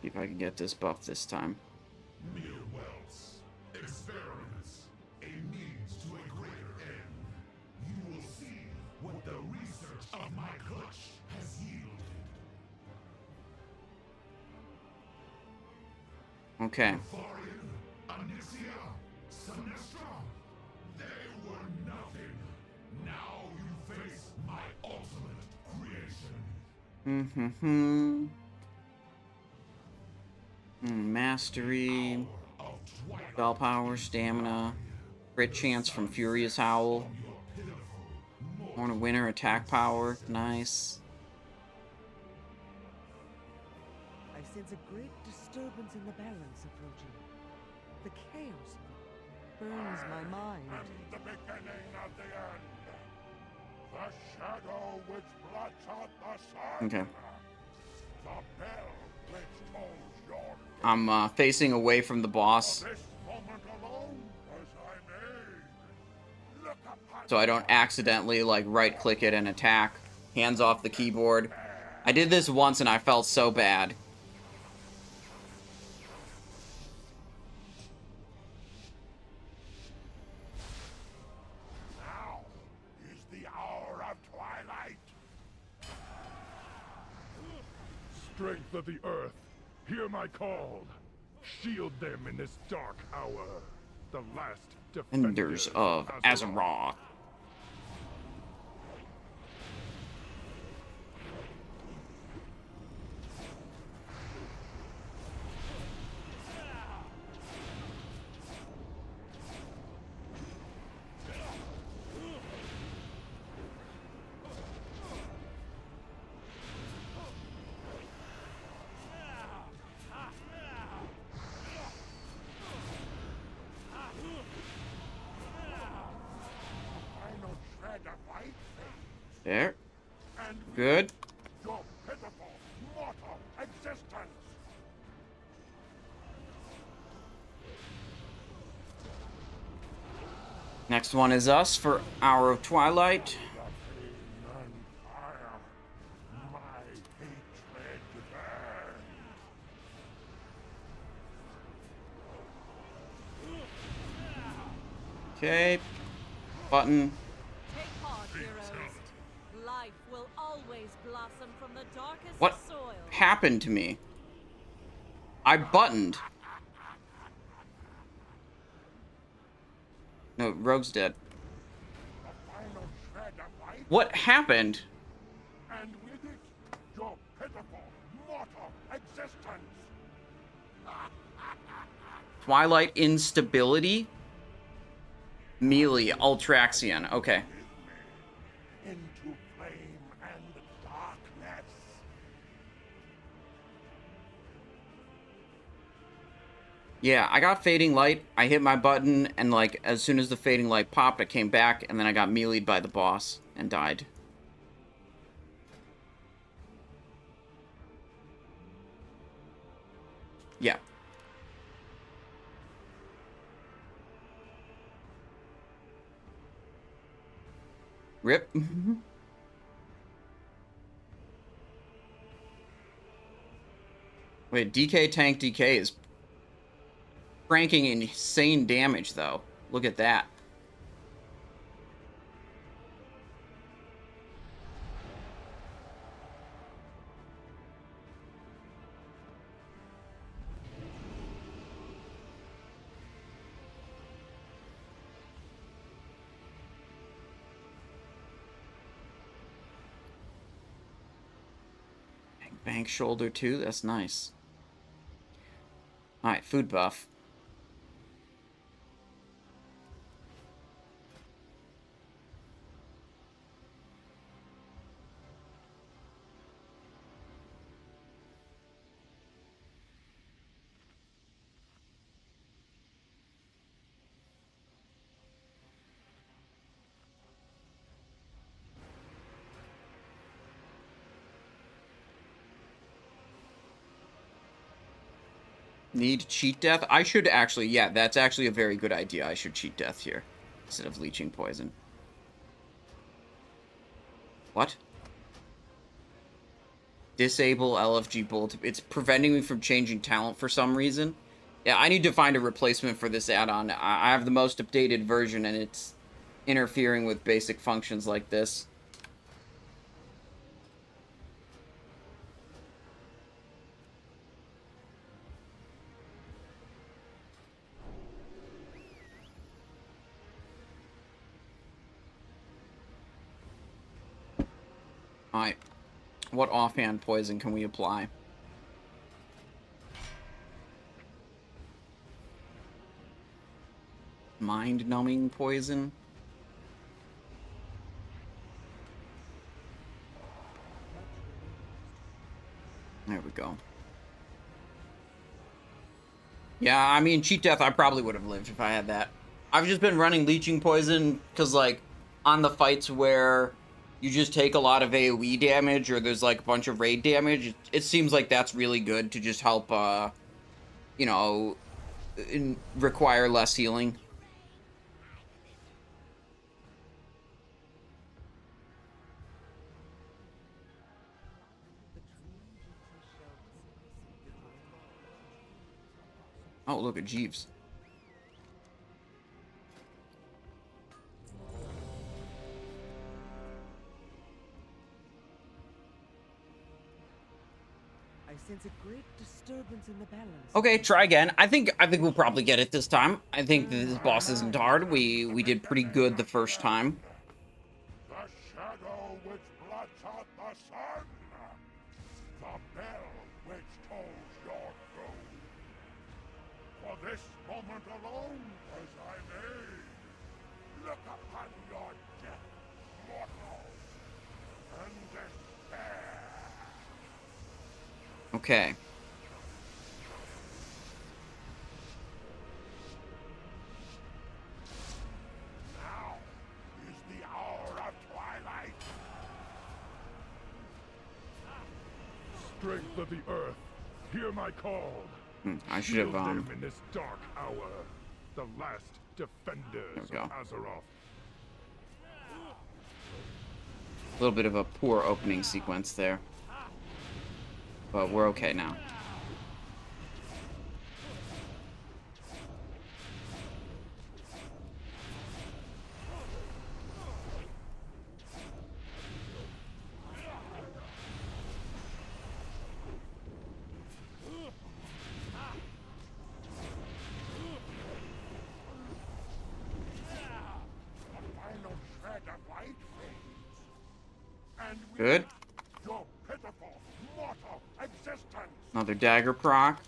See if I can get this buff this time. Mere welts, experiments, a means to a greater end. You will see what the research of my clutch has yielded. Okay. Thorian, Onyxia, Sinestra, they were nothing. Now you face my ultimate creation. Mastery, spell power, stamina, crit chance from Furious Howl, Horn of Winter, attack power, nice. I sense a great disturbance in the balance approaching. The chaos of it burns my mind. The beginning of the end. The shadow which blots out the sun. Okay. The bell which tolls your I'm facing away from the boss, this moment alone as I may. Look upon so I don't accidentally like right click it and attack. Hands off the keyboard. I did this once and I felt so bad. now is the hour of twilight. Strength of the earth, hear my call. Shield them in this dark hour. The last Defenders of Azeroth. Final shred of white There. and Good. your pitiful mortal existence. Next one is us for Hour of Twilight. The pain and fire, my hatred burns. Okay. Button. Take heart, heroes. Life will always blossom from the darkest What soil. happened to me? I buttoned. No, Rogue's dead. The final shred of white, What happened? and with it, your pitiful mortal existence. Twilight instability? Melee, Ultraxion. Okay. Into flame and darkness. Yeah, I got Fading Light. I hit my button, and like, as soon as the Fading Light popped, I came back, and then I got melee'd by the boss and died. Yeah. Rip. Wait, DK tank DK is cranking insane damage, though. Look at that. Bank shoulder too, that's nice. Alright, food buff. Need cheat death? I should actually, yeah, that's actually a very good idea. I should cheat death here instead of leeching poison. What? Disable LFG Bolt. It's preventing me from changing talent for some reason. Yeah, I need to find a replacement for this add-on. I have the most updated version, and it's interfering with basic functions like this. Alright. What offhand poison can we apply? Mind-numbing poison? There we go. Yeah, I mean, cheat death, I probably would have lived if I had that. I've just been running leeching poison because, like, on the fights where you just take a lot of AoE damage or there's, like, a bunch of raid damage, it seems like that's really good to just help, you know, require less healing. Oh, look at Jeeves. I sense a great disturbance in the balance. Okay, try again. I think we'll probably get it this time. I think this boss isn't hard. We did pretty good the first time. The shadow which blots out the sun. The bell which tolls your doom. For this moment alone was I made. Look upon your death, mortal, and despair. Okay. Now is the hour of twilight. Strength of the earth, hear my call. I should have, Shield them in this dark hour. The last defenders There we of go. Azeroth. a little bit of a poor opening sequence there. But we're okay now. Final shred of light fades. And with Good. it, your pitiful, mortal existence. Another dagger proc.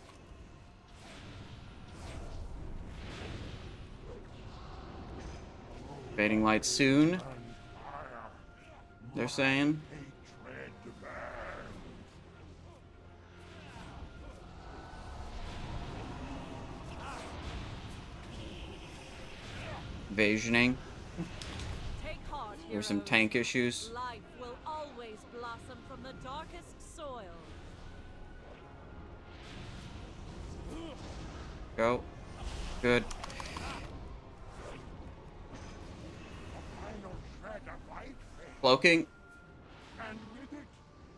Fading light soon, Fire, they're saying. hatred burns. Evasioning. Take heart, There's some heroes. tank issues. Life will always blossom from the darkest soil. Go. Good. Final shred of light fades. Cloaking. And with it,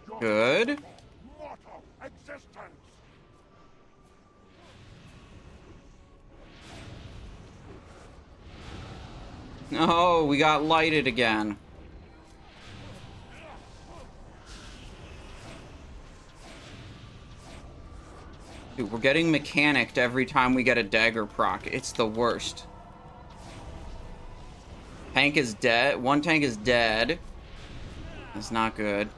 your Good. pitiful, mortal existence. Oh, we got lighted again. Dude, we're getting mechanicked every time we get a dagger proc. It's the worst. Tank is dead. One tank is dead. That's not good.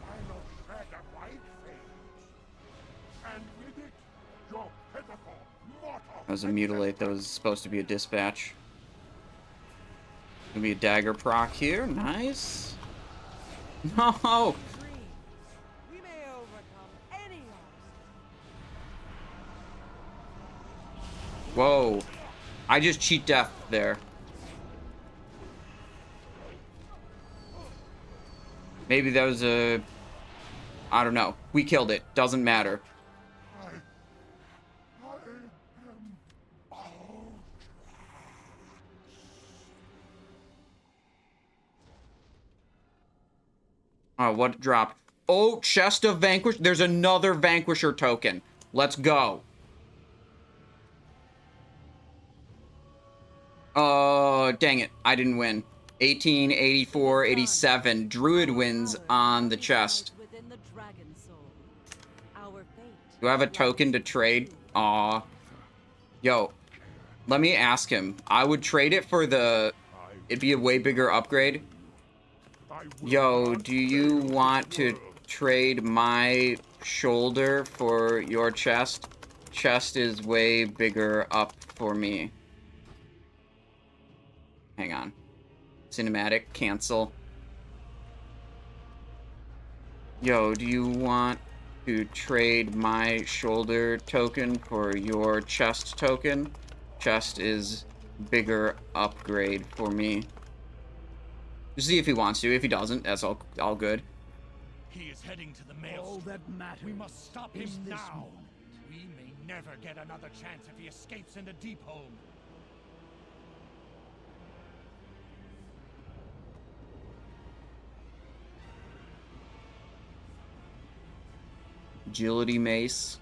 Final shred of light fades. And with it, your pitiful, mortal That was a mutilate. That was supposed to be a dispatch. Gonna be a dagger proc here. Nice. No. Dreams. We may overcome any obstacle. Whoa. I just cheat death there. Maybe that was a... I don't know. We killed it. Doesn't matter. I Oh, what dropped? Oh, Chest of Vanquish. There's another Vanquisher token. Let's go. Oh, dang it. I didn't win. 18, 84, 87. Druid wins on the chest. Within the dragon soul. Our fate Do I have a token to trade? Aw. Yo, let me ask him. I would trade it for the... It'd be a way bigger upgrade. Yo, do you want to trade my shoulder for your chest? Chest is way bigger up for me. Hang on. Cinematic, cancel. Yo, do you want to trade my shoulder token for your chest token? Chest is bigger upgrade for me. Just see if he wants to. If he doesn't, that's all good. He is heading to the maelstrom. All that matters. We must stop him is this now. moment. We may never get another chance if he escapes into Deepholm. Agility mace.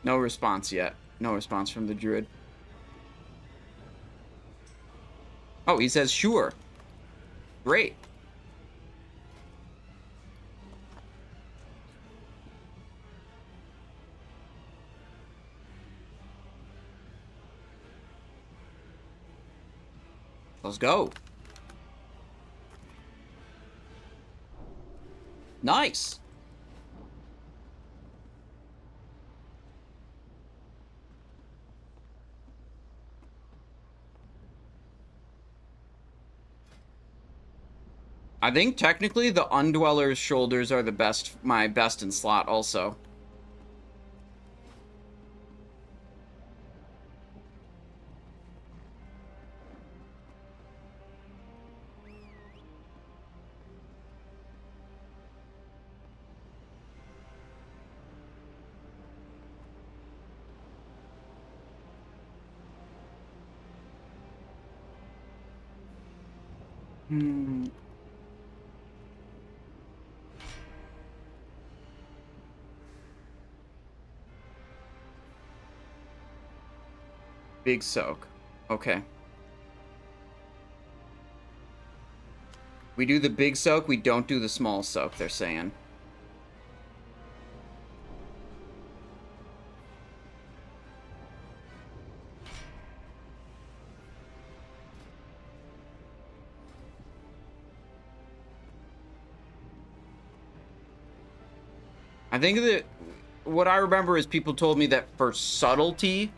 No response yet. No response from the druid. Oh, he says sure. Great. Let's go. Nice. I think technically the Undweller's shoulders are the best, my best in slot also. Big soak. Okay. We do the big soak, we don't do the small soak, they're saying. I think that what I remember is people told me that for subtlety,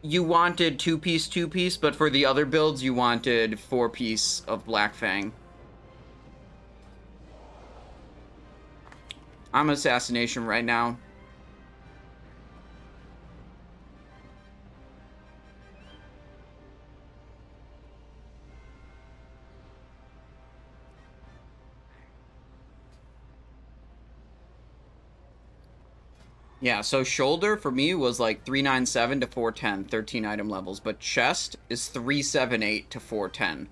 you wanted two-piece, but for the other builds, you wanted 4-piece of Black Fang. I'm Assassination right now. Yeah, so shoulder for me was like 397 to 410, 13 item levels, but chest is 378 to 410.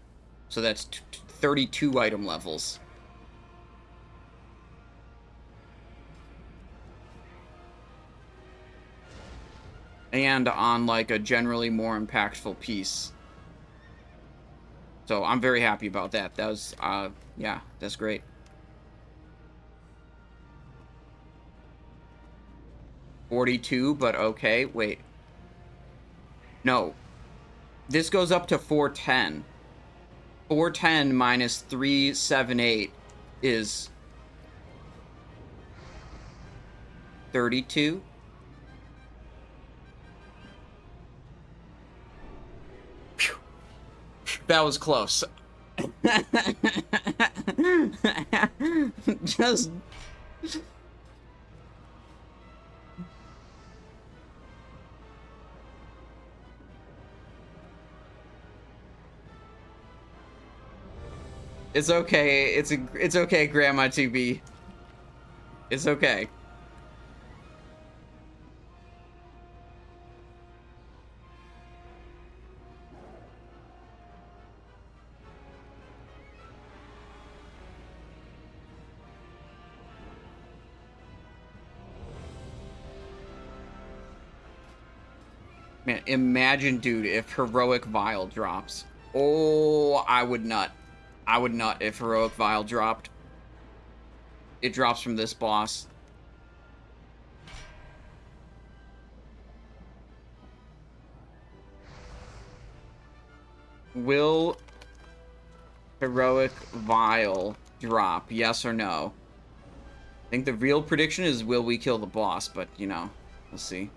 So that's 32 item levels. And on like a generally more impactful piece. So I'm very happy about that. That was, yeah, that's great. $42, but okay, wait. No. This goes up to 410. 410 minus 378 is 32. Phew. That was close. Just... It's okay. It's okay, Grandma 2B. It's okay. Man, imagine, dude, if Heroic Vial drops. Oh, I would nut. I would nut if Heroic Vial dropped. It drops from this boss. Will Heroic Vial drop? Yes or no? I think the real prediction is will we kill the boss, but, you know, we'll see.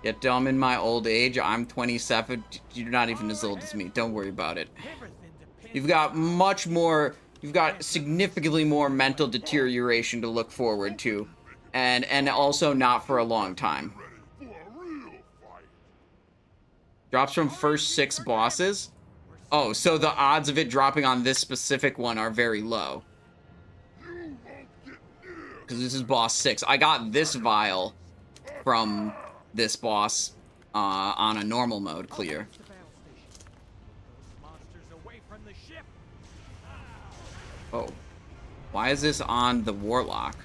Get dumb in my old age. I'm 27. You're not even as old as me. Don't worry about it. You've got much more... You've got significantly more mental deterioration to look forward to. And also not for a long time. Drops from first 6 bosses? Oh, so the odds of it dropping on this specific one are very low. Because this is boss 6. I got this vial from this boss on a normal mode clear. Oh. Why is this on the Warlock?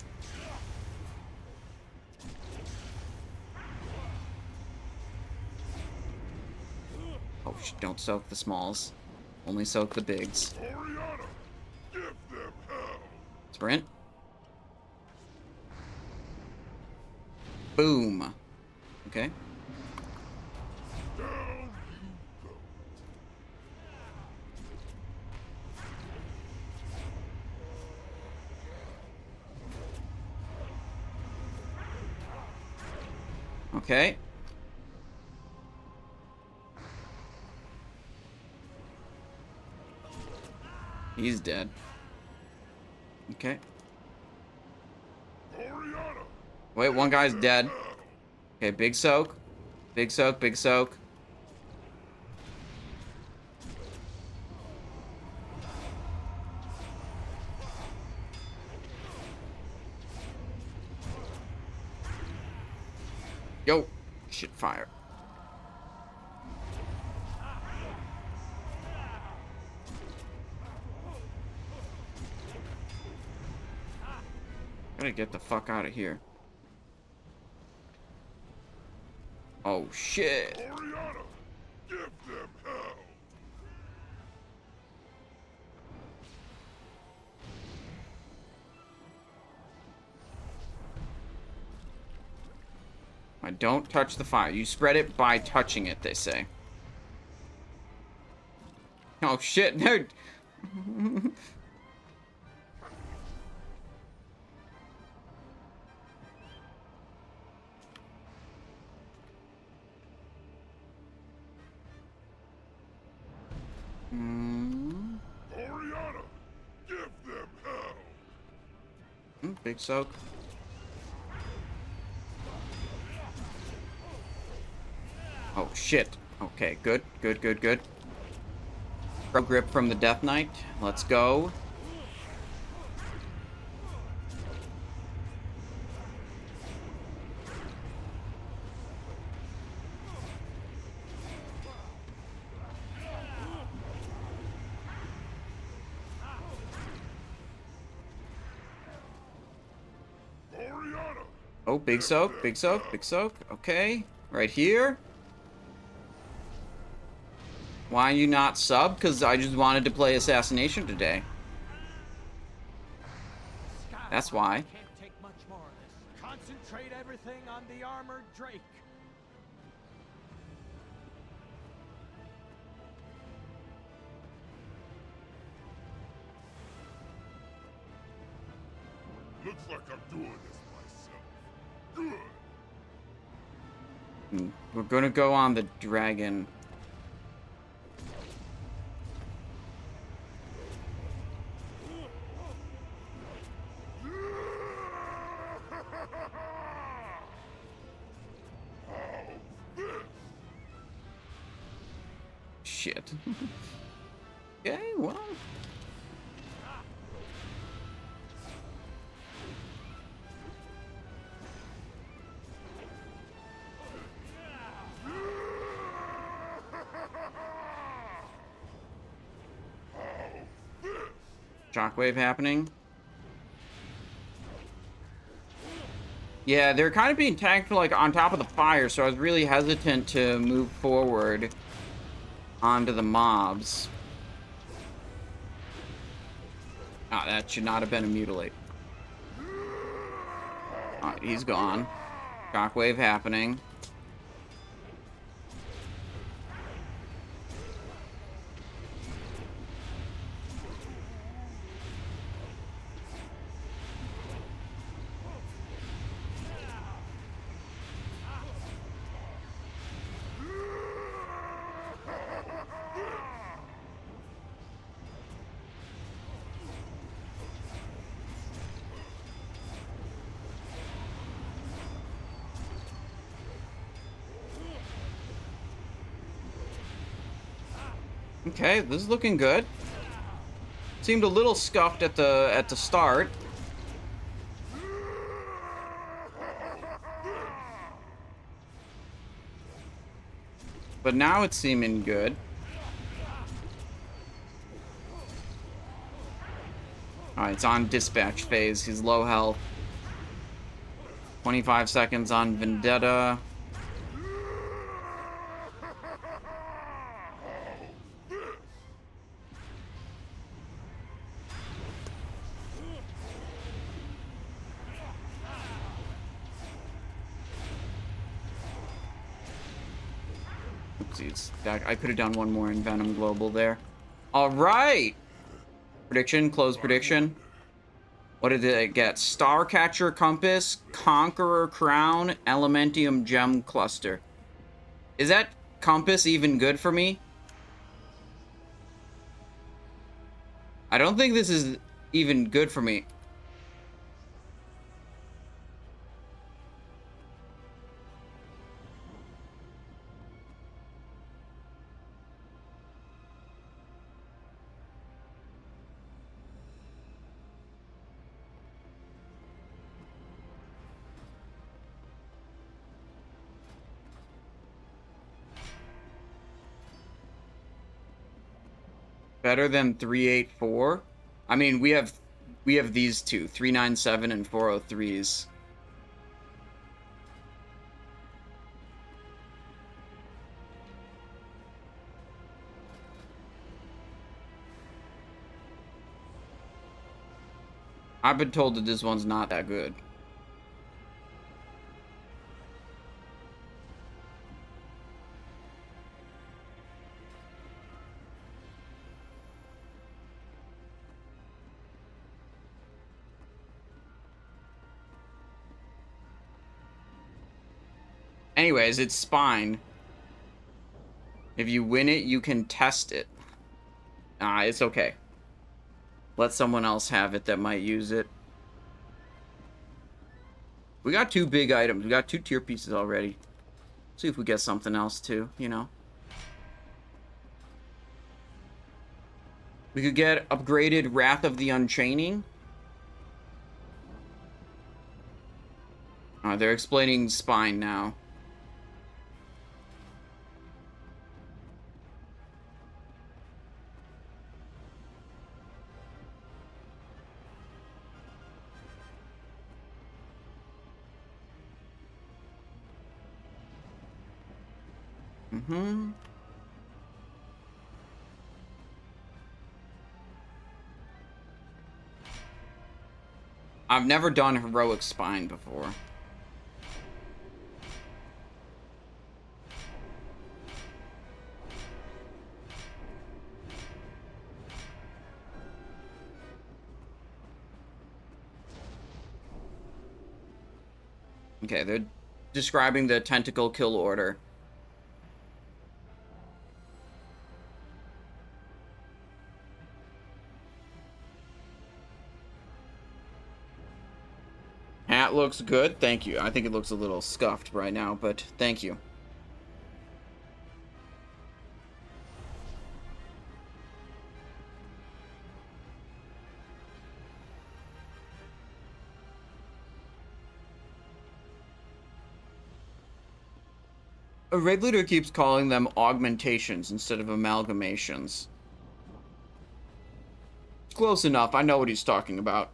Oh, don't soak the smalls. Only soak the bigs. Sprint. Boom. Okay. Okay. He's dead. Okay. Wait, one guy's dead. Okay, big soak. Big soak, big soak. Yo. Shit, fire. Gotta get the fuck out of here. Oh shit. Give them hell. I don't touch the fire. You spread it by touching it, they say. Oh shit, dude. Oriana, give them hell. Big soak. Oh shit. Okay, good, good, good, good. Pro grip from the Death Knight. Let's go. Oh, big soak, big soak, big soak. Okay, right here. Why you not sub? Because I just wanted to play Assassination today. That's why. Can't take much more of this. Concentrate everything on the armored Drake. Looks like I'm doing this myself. Good. We're gonna go on the dragon. Shit. Okay, well. Shockwave happening. Yeah, they're kind of being tagged like on top of the fire, so I was really hesitant to move forward onto the mobs. Ah, that should not have been a mutilate. Alright, he's gone. Shockwave happening. Okay, this is looking good. Seemed a little scuffed at the start. But now it's seeming good. Alright, it's on dispatch phase. He's low health. 25 seconds on Vendetta. Oopsies. I could have done one more in Venom Global there. Alright! Prediction, close prediction. What did it get? Starcatcher Compass, Conqueror Crown, Elementium Gem Cluster. Is that Compass even good for me? I don't think this is even good for me. Better than 384? I mean, we have these two, 397 and 403s. I've been told that this one's not that good. Anyways, it's Spine. If you win it, you can test it. It's okay. Let someone else have it that might use it. We got 2 big items. We got 2 tier pieces already. See if we get something else too, you know. We could get upgraded Wrath of the Unchaining. They're explaining Spine now. I've never done Heroic Spine before. Okay, they're describing the tentacle kill order. Hat looks good, thank you. I think it looks a little scuffed right now, but thank you. A raid leader keeps calling them augmentations instead of amalgamations. Close enough, I know what he's talking about.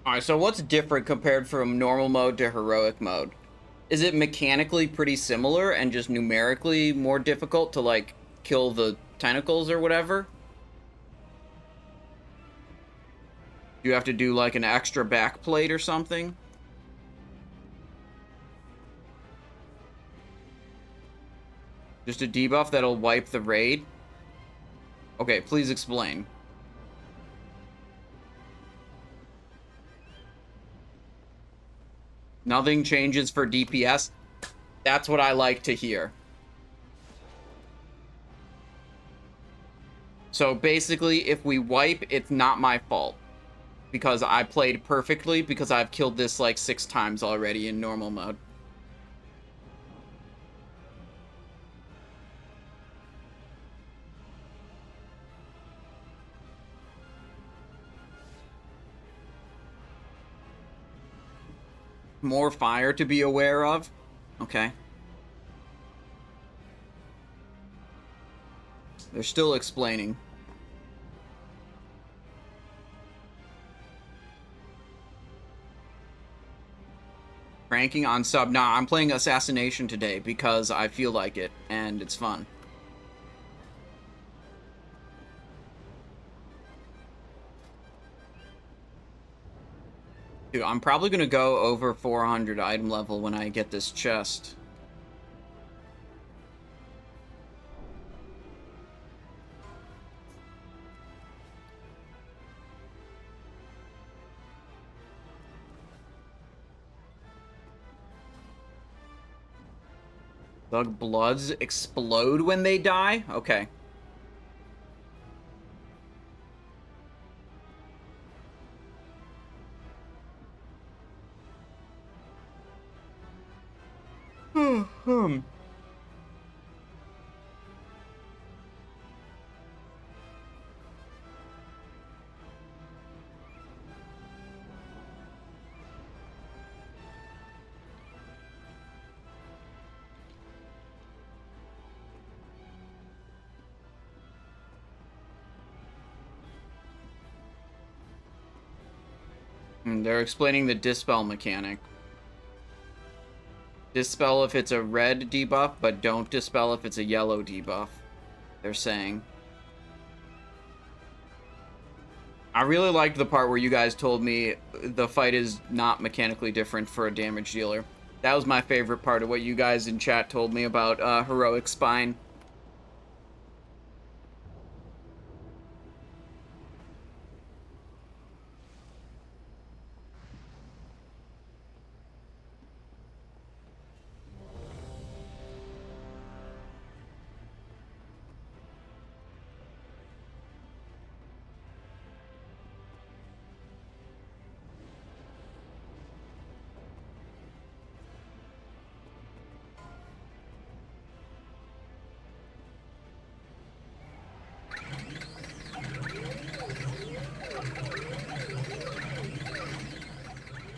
Alright, so what's different compared from normal mode to heroic mode? Is it mechanically pretty similar and just numerically more difficult to, like, kill the tentacles or whatever? Do you have to do, like, an extra backplate or something? Just a debuff that'll wipe the raid? Okay, please explain. Nothing changes for DPS? That's what I like to hear. So basically, if we wipe, it's not my fault. Because I played perfectly, because I've killed this like 6 times already in normal mode. More fire to be aware of? Okay. They're still explaining. Ranking on sub. Nah, I'm playing Assassination today because I feel like it, and it's fun. Dude, I'm probably gonna go over 400 item level when I get this chest. Thug bloods explode when they die? Okay. They're explaining the dispel mechanic. Dispel if it's a red debuff, but don't dispel if it's a yellow debuff. They're saying. I really liked the part where you guys told me the fight is not mechanically different for a damage dealer. That was my favorite part of what you guys in chat told me about Heroic Spine.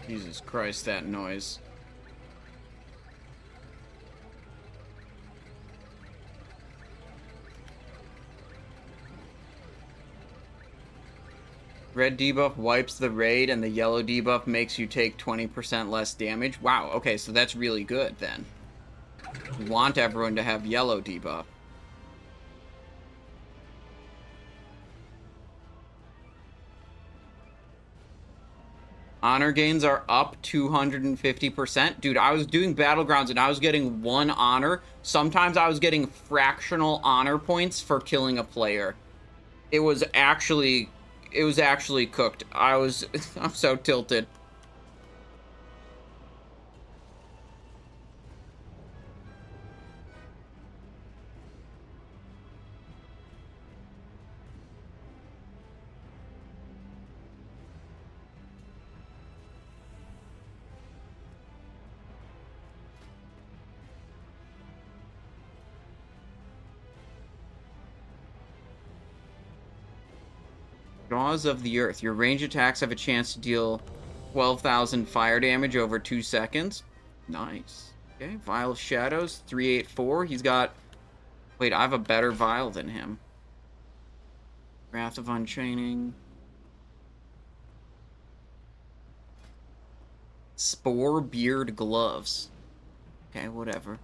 Jesus Christ, that noise. Red debuff wipes the raid, and the yellow debuff makes you take 20% less damage. Wow, okay, so that's really good, then. You want everyone to have yellow debuff. Honor gains are up 250%. Dude, I was doing Battlegrounds and I was getting 1 honor. Sometimes I was getting fractional honor points for killing a player. It was actually cooked. I'm so tilted. Jaws of the Earth. Your range attacks have a chance to deal 12,000 fire damage over 2 seconds. Nice. Okay, Vial of Shadows, 384. He's got... Wait, I have a better Vial than him. Wrath of Unchaining. Spore beard gloves. Okay, whatever.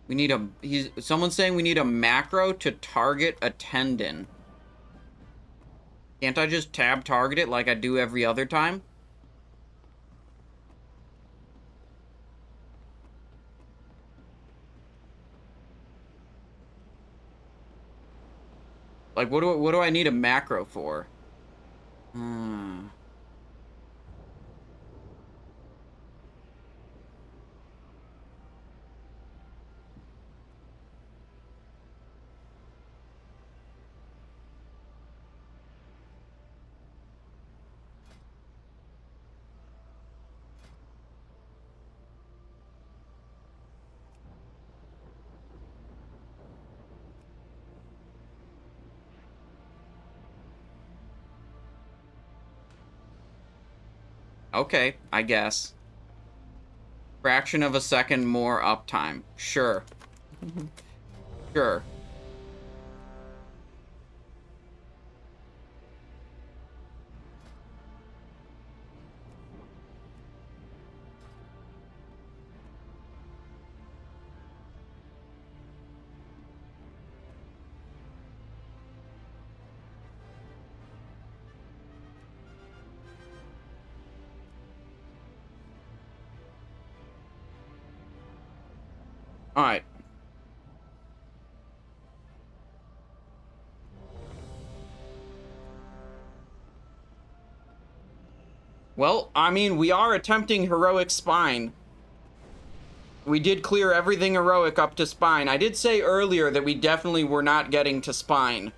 We need a... someone's saying we need a macro to target a tendon. Can't I just tab target it like I do every other time? Like, what do I need a macro for? Okay, I guess. Fraction of a second more uptime. Sure. Sure. Alright. Well, I mean, we are attempting heroic spine. We did clear everything heroic up to spine. I did say earlier that we definitely were not getting to spine.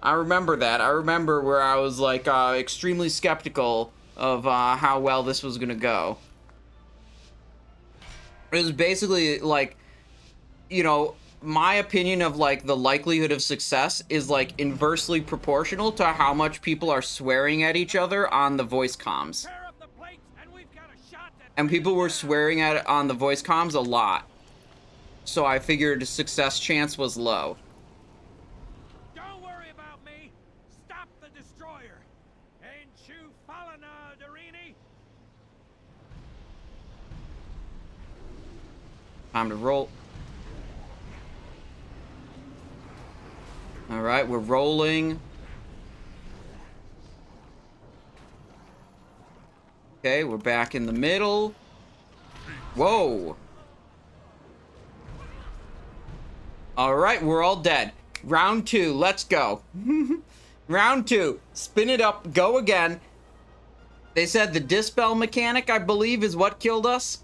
I remember that. I remember where I was, like, extremely skeptical of how well this was gonna go. It was basically, like, you know, my opinion of, like, the likelihood of success is, like, inversely proportional to how much people are swearing at each other on the voice comms. And people were swearing at it on the voice comms a lot. So I figured success chance was low. Don't worry about me. Stop the destroyer. Ain't you following Darini? Time to roll. Alright, we're rolling. Okay, we're back in the middle. Whoa. Alright, we're all dead. Round 2, let's go. Round 2, spin it up, go again. They said the dispel mechanic, I believe, is what killed us.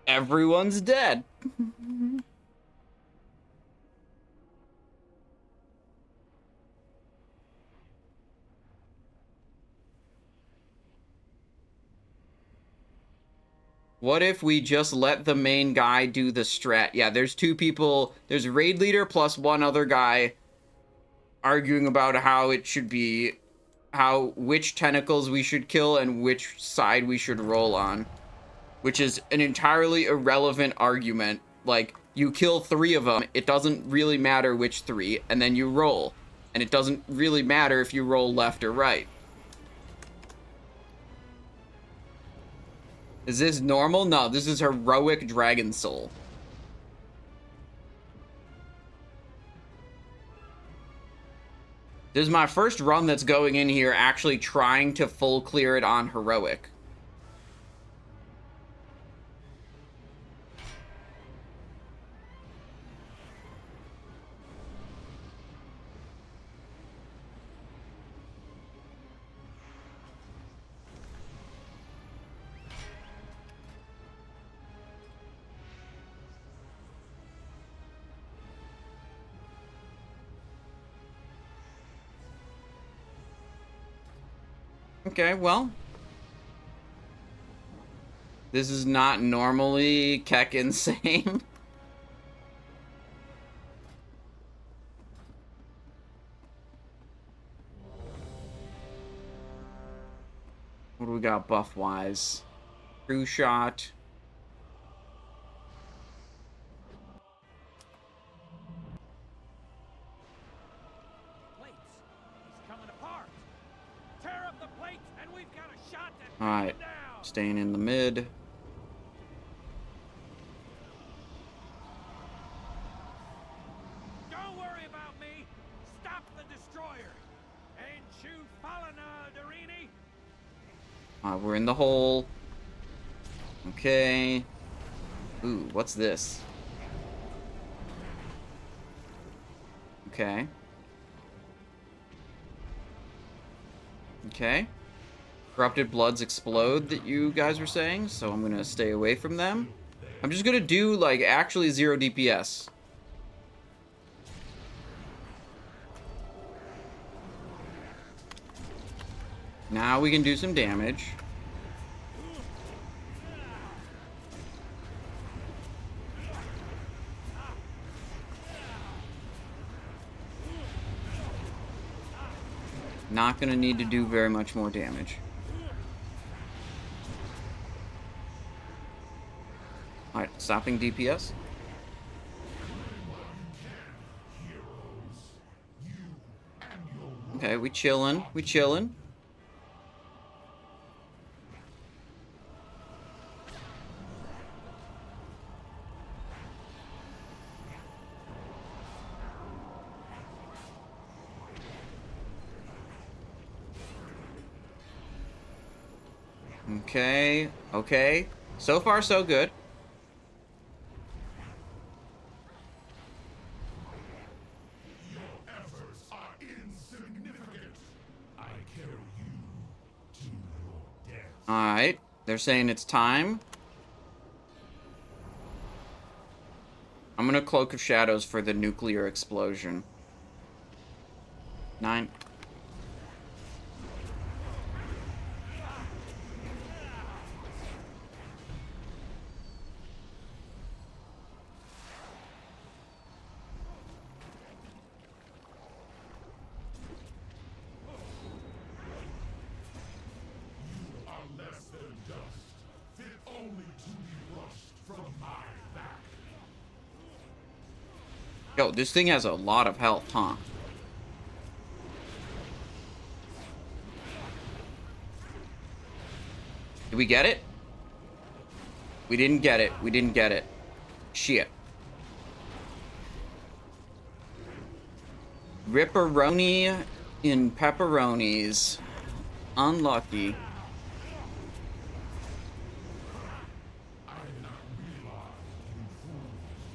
Everyone's dead. What if we just let the main guy do the strat? Yeah, there's two people. There's a raid leader plus one other guy arguing about how it should be, which tentacles we should kill and which side we should roll on. Which is an entirely irrelevant argument. Like, you kill 3 of them, it doesn't really matter which 3, and then you roll. And it doesn't really matter if you roll left or right. Is this normal? No, this is heroic Dragon Soul. This is my first run that's going in here actually trying to full clear it on heroic. Okay, well. This is not normally Keck insane. What do we got buff-wise? True shot. Plates. He's coming apart. Tear up the plates, and we've got a shot at Alright. taking him down. Staying in the mid. Don't worry about me. Stop the destroyer. Enchants, Darini. We're in the hole. Okay. Ooh, what's this? Okay. Okay. Corrupted bloods explode that you guys were saying, so I'm gonna stay away from them. I'm just gonna do, like, actually 0 DPS. Now we can do some damage. Not gonna need to do very much more damage. Alright, stopping DPS. Okay, we chillin', we chillin'. Okay, okay. So far, so good. Your efforts are insignificant. I carry you to your death. Alright, they're saying it's time. I'm gonna Cloak of Shadows for the nuclear explosion. 9. Less than dust, fit only to be rushed from my back. Yo, this thing has a lot of health, huh? Did we get it? We didn't get it. We didn't get it. Shit. Ripperoni in pepperonis. Unlucky.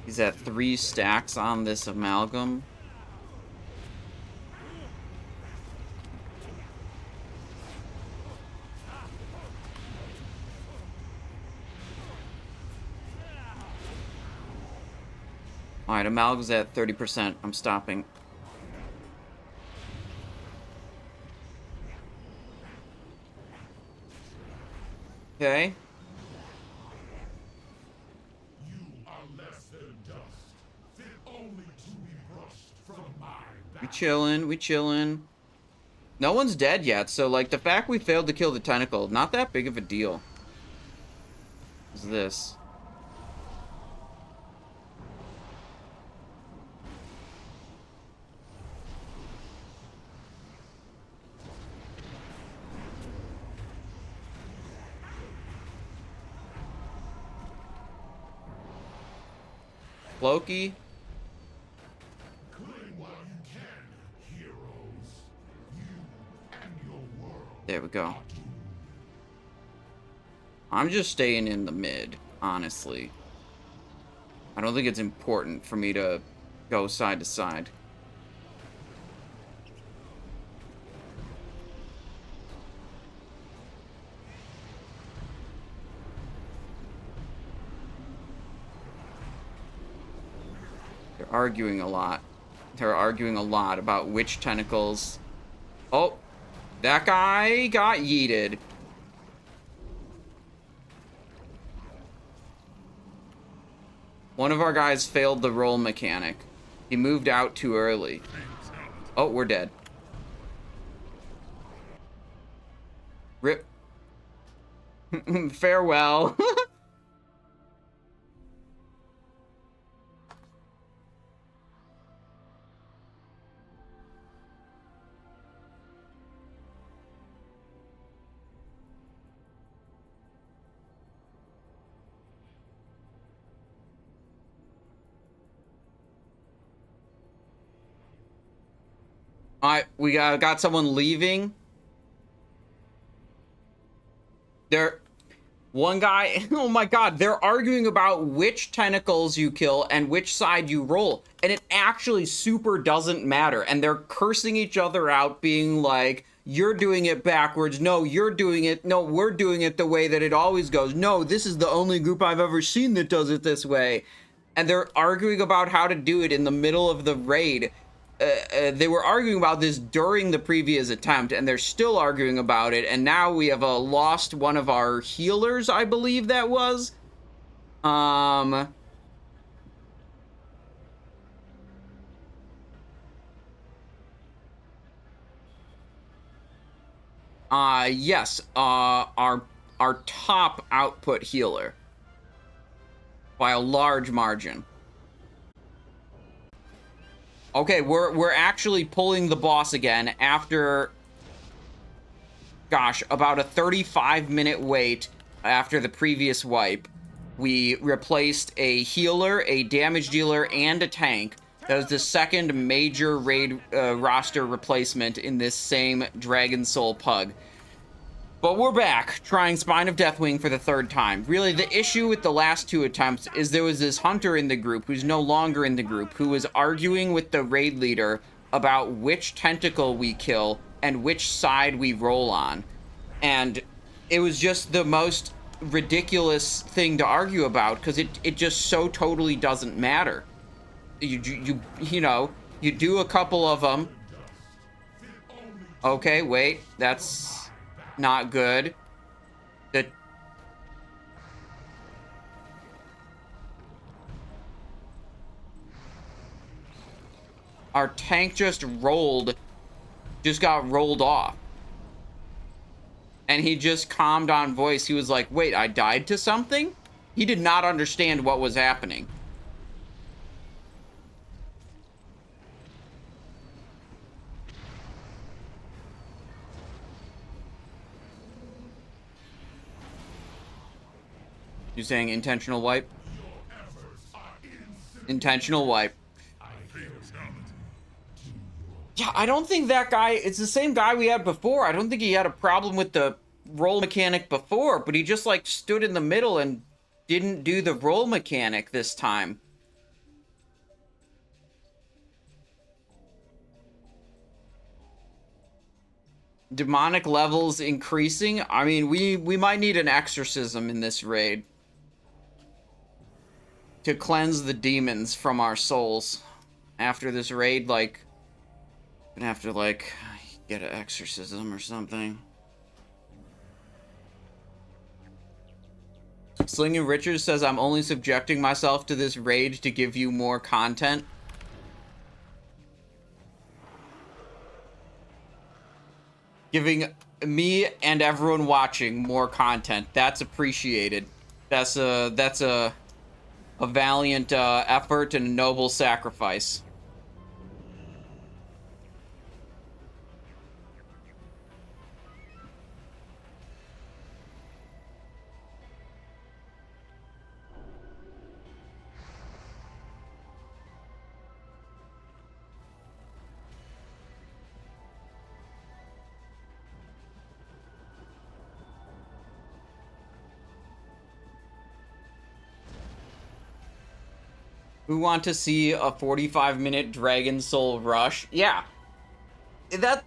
He's at 3 stacks on this amalgam. Alright, amalgam's at 30%. I'm stopping. Okay. You are less than dust, fit only to be brushed from my We back. chillin', we chillin'. No one's dead yet, so, like, the fact we failed to kill the tentacle, not that big of a deal. What's this? Loki. Cling while you can, heroes. You and your world. There we go. I'm just staying in the mid, honestly. I don't think it's important for me to go side to side. They're arguing a lot. They're arguing a lot about which tentacles... Oh! That guy got yeeted. One of our guys failed the roll mechanic. He moved out too early. Oh, we're dead. Rip. Farewell. Alright, we got someone leaving. One guy, oh my god, they're arguing about which tentacles you kill and which side you roll. And it actually super doesn't matter. And they're cursing each other out, being like, you're doing it backwards. No, you're doing it. No, we're doing it the way that it always goes. No, this is the only group I've ever seen that does it this way. And they're arguing about how to do it in the middle of the raid. They were arguing about this during the previous attempt, and they're still arguing about it, and now we have lost one of our healers, I believe that was. Yes, our top output healer. By a large margin. Okay, we're actually pulling the boss again after, gosh, about a 35-minute wait after the previous wipe. We replaced a healer, a damage dealer, and a tank. That was the second major raid roster replacement in this same Dragon Soul Pug. But we're back, trying Spine of Deathwing for the third time. Really, the issue with the last two attempts is there was this hunter in the group who's no longer in the group, who was arguing with the raid leader about which tentacle we kill and which side we roll on. And it was just the most ridiculous thing to argue about, because it just so totally doesn't matter. You know, you do a couple of them. Okay, wait, that's not good. Our tank just got rolled off. And he just calmed on voice. He was like, wait, I died to something? He did not understand what was happening. You saying intentional wipe? Intentional wipe. Yeah, I don't think that guy, it's the same guy we had before. I don't think he had a problem with the roll mechanic before, but he just like stood in the middle and didn't do the roll mechanic this time. Demonic levels increasing. I mean, we might need an exorcism in this raid to cleanse the demons from our souls. After this raid, like, gonna have to, like, get an exorcism or something. Slinging Richards says, I'm only subjecting myself to this raid to give you more content. Giving me and everyone watching more content. That's appreciated. That's a valiant effort and a noble sacrifice. Who want to see a 45-minute Dragon Soul rush? Yeah. The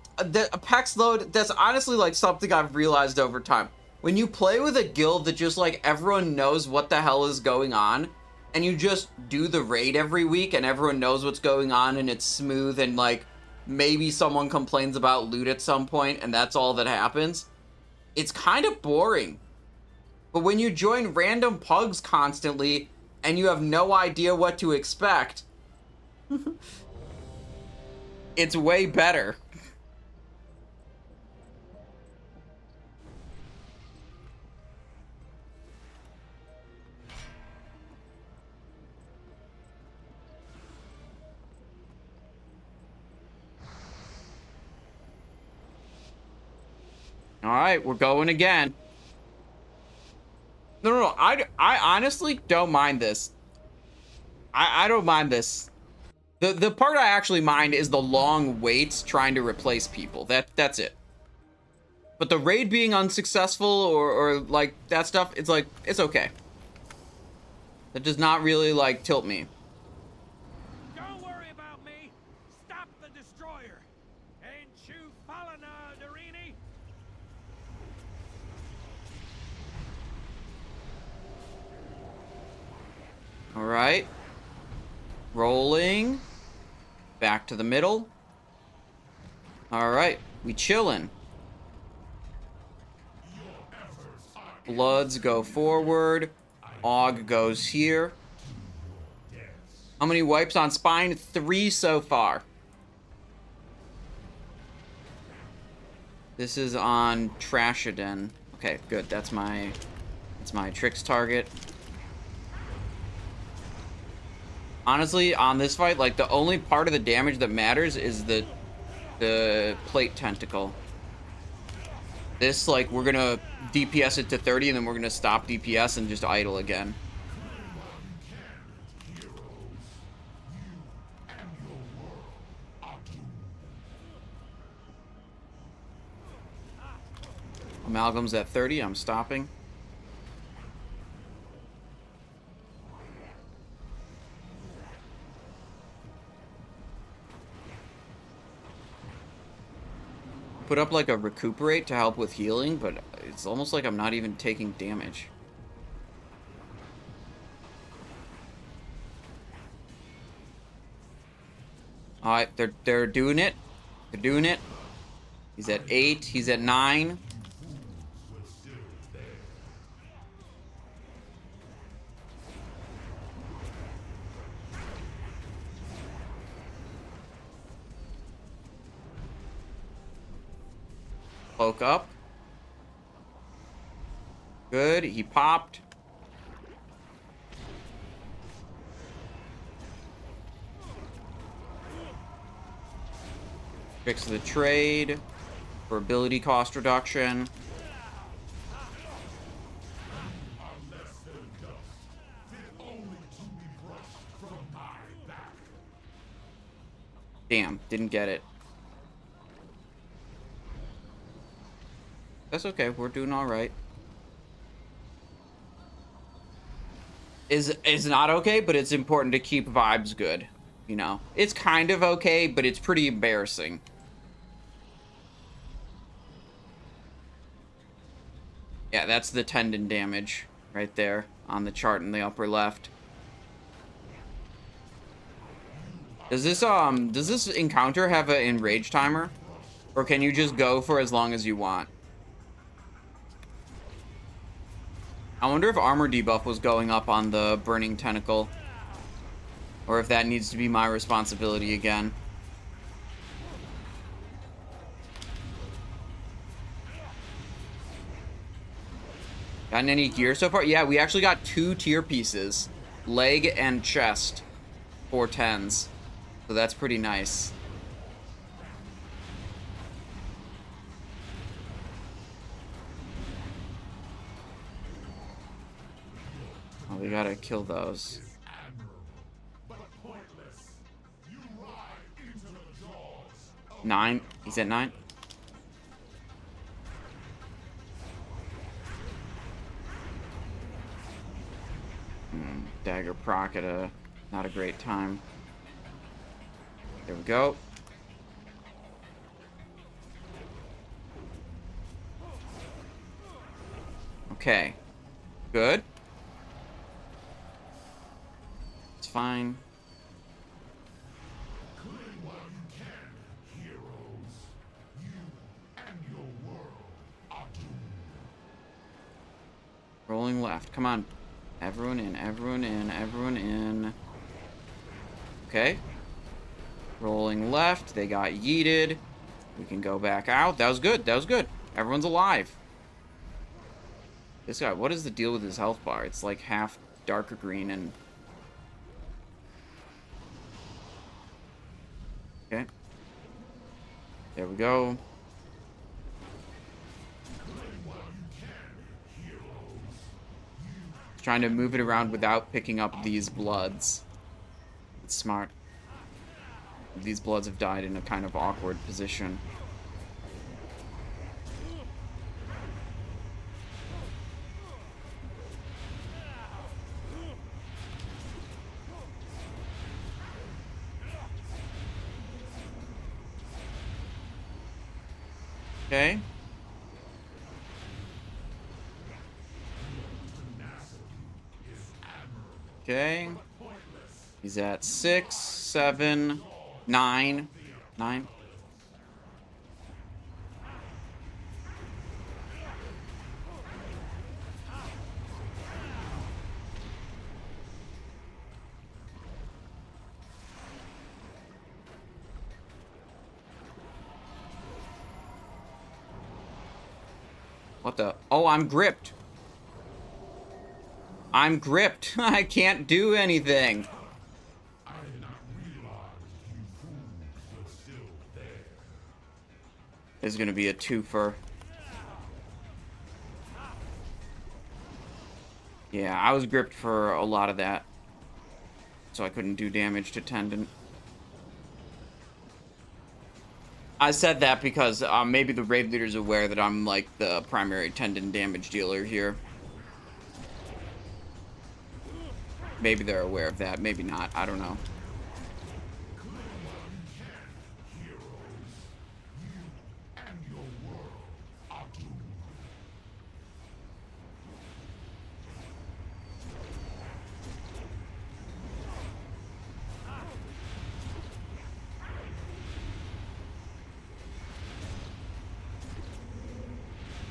Apex load, that's honestly like something I've realized over time. When you play with a guild that just like everyone knows what the hell is going on, and you just do the raid every week and everyone knows what's going on and it's smooth and like maybe someone complains about loot at some point, and that's all that happens. It's kind of boring. But when you join random pugs constantly, and you have no idea what to expect, it's way better. All right, we're going again. No. I honestly don't mind this. I don't mind this. The part I actually mind is the long waits trying to replace people. That's it. But the raid being unsuccessful or like that stuff, it's like, it's okay. That does not really like tilt me. Don't worry about me. Stop the destroyer. Ain't you Darini? All right. Rolling. Back to the middle. All right. We chillin'. Bloods go forward. Og goes here. How many wipes on Spine? 3 so far. This is on Trashadin. Okay, good. That's my Trix target. Honestly, on this fight, like, the only part of the damage that matters is the plate tentacle. This, like, we're gonna DPS it to 30, and then we're gonna stop DPS and just idle again. Amalgam's at 30, I'm stopping. Put up like a recuperate to help with healing, but it's almost like I'm not even taking damage. Alright, they're doing it. They're doing it. He's at 8, he's at 9. Poke up. Good, he popped. Fix the trade for ability cost reduction. Damn, didn't get it. That's okay, we're doing all right. Is not okay, but it's important to keep vibes good, you know. It's kind of okay, but it's pretty embarrassing. Yeah, that's the tendon damage right there on the chart in the upper left. Does this encounter have an enrage timer? Or can you just go for as long as you want? I wonder if armor debuff was going up on the burning tentacle. Or if that needs to be my responsibility again. Gotten any gear so far? Yeah, we actually got 2 tier pieces. Leg and chest. 4 10s. So that's pretty nice. Oh, we gotta kill those. 9? He's at 9? Dagger proc at a not a great time. There we go. Okay. Good. It's fine. rolling left. Come on. Everyone in, everyone in, everyone in. Okay. Rolling left. They got yeeted. We can go back out. That was good. That was good. Everyone's alive. This guy, what is the deal with his health bar? It's like half darker green and... Okay. There we go. Trying to move it around without picking up these bloods. It's smart. These bloods have died in a kind of awkward position. Okay. Okay. He's at 6, 7, 9. 9. What the? Oh, I'm gripped. I'm gripped. I can't do anything. I did not realize you fools were still there. There's gonna be a twofer. Yeah, I was gripped for a lot of that. So I couldn't do damage to Tendon. I said that because maybe the raid leader's aware that I'm like the primary Tendon damage dealer here. Maybe they're aware of that, maybe not, I don't know.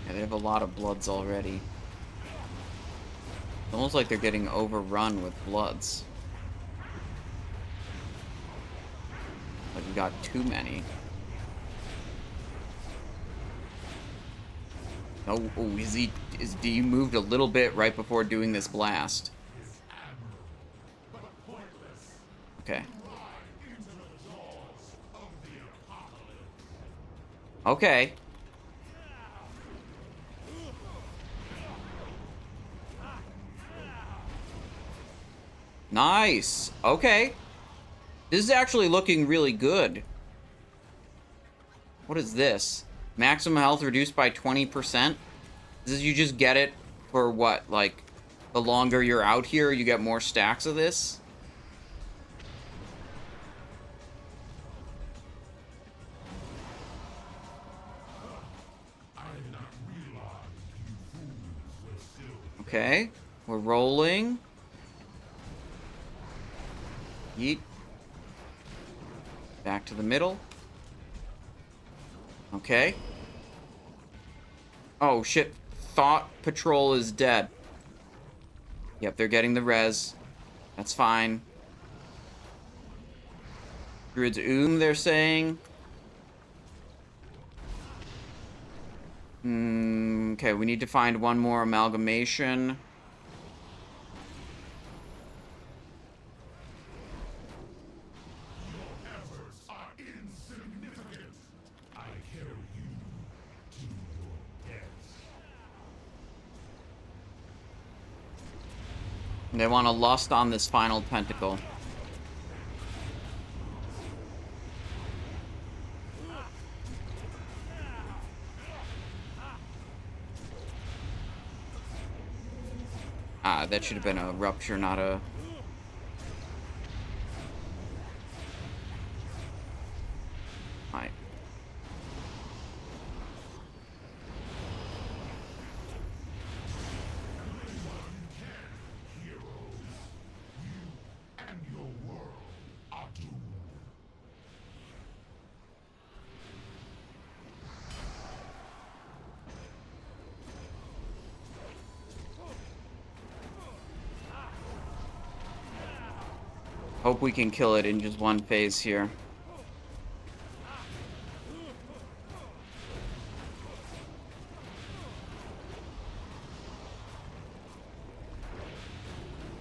Yeah, they have a lot of bloods already. It's almost like they're getting overrun with bloods. Like we got too many. Oh, is he moved a little bit right before doing this blast. Okay. Okay. Nice. Okay. This is actually looking really good. What is this? Maximum health reduced by 20%? This is, you just get it for what? Like, the longer you're out here, you get more stacks of this? Okay. We're rolling. Yeet. Back to the middle. Okay. Oh, shit. Thought Patrol is dead. Yep, they're getting the res. That's fine. Druid's they're saying. Okay, we need to find one more amalgamation. They want to lust on this final tentacle. Ah, that should have been a rupture, not a... Alright. Hope we can kill it in just one phase here.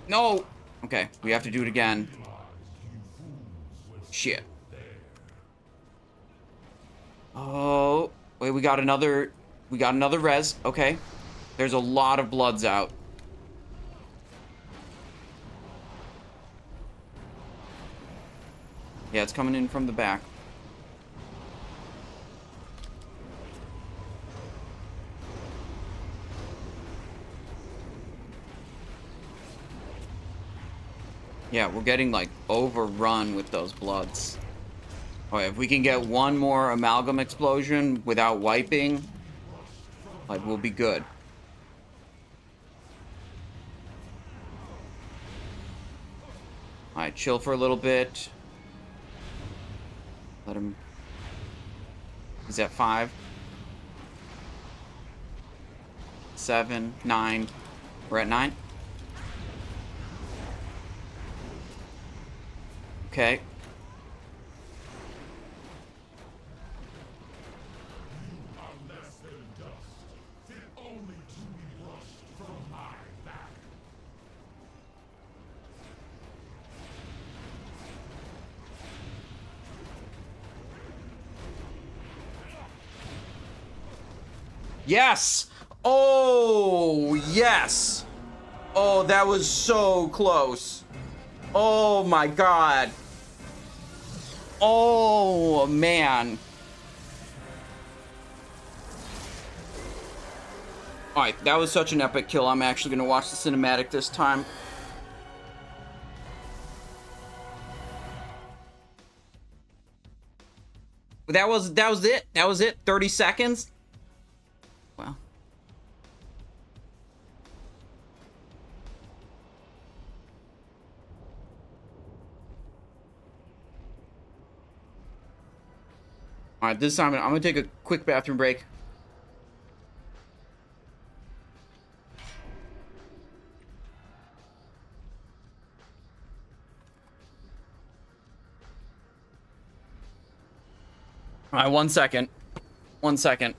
No! Okay, we have to do it again. Shit. Oh, wait, we got another res. Okay. There's a lot of bloods out. Yeah, it's coming in from the back. Yeah, we're getting, like, overrun with those bloods. Okay, if we can get one more amalgam explosion without wiping, like, we'll be good. Alright, chill for a little bit. Let him... He's at 5. 7, 9. We're at 9. Okay. Yes! Oh, yes! Oh, that was so close. Oh my god. Oh, man. Alright, that was such an epic kill. I'm actually gonna watch the cinematic this time. That was it. That was it. 30 seconds. Wow. Alright, this time I'm gonna take a quick bathroom break. Alright, 1 second. 1 second.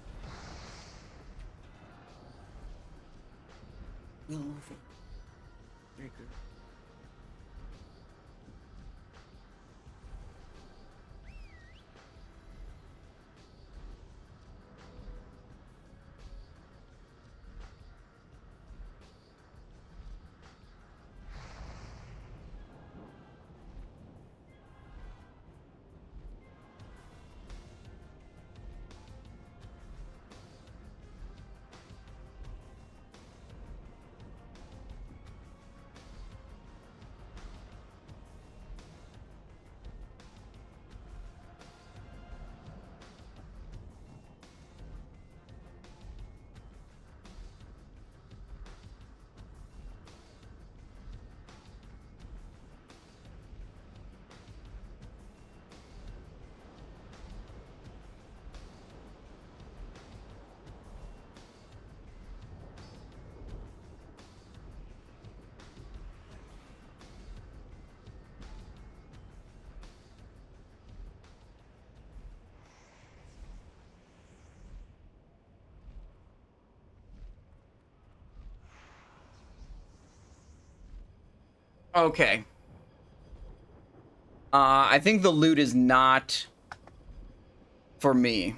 Okay. I think the loot is not for me.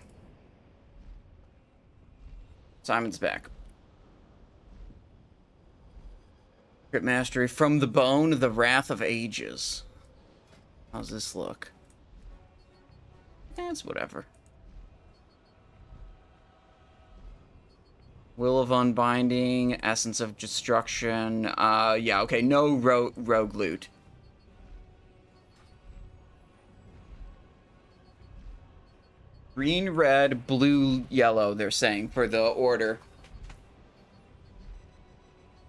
Simon's back. Crit Mastery. From the Bone, the Wrath of Ages. How's this look? It's whatever. Will of Unbinding, Essence of Destruction. Yeah, okay, no rogue loot. Green, red, blue, yellow, they're saying, for the order.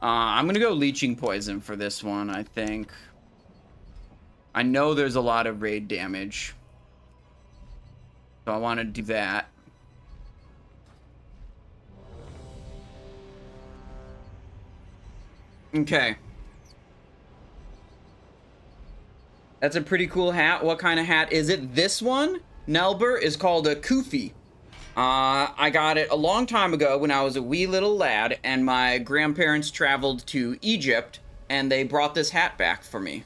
I'm gonna go Leeching Poison for this one, I think. I know there's a lot of raid damage. So I want to do that. Okay. That's a pretty cool hat. What kind of hat is it? This one, Nelbur, is called a kufi. I got it a long time ago when I was a wee little lad, and my grandparents traveled to Egypt, and they brought this hat back for me.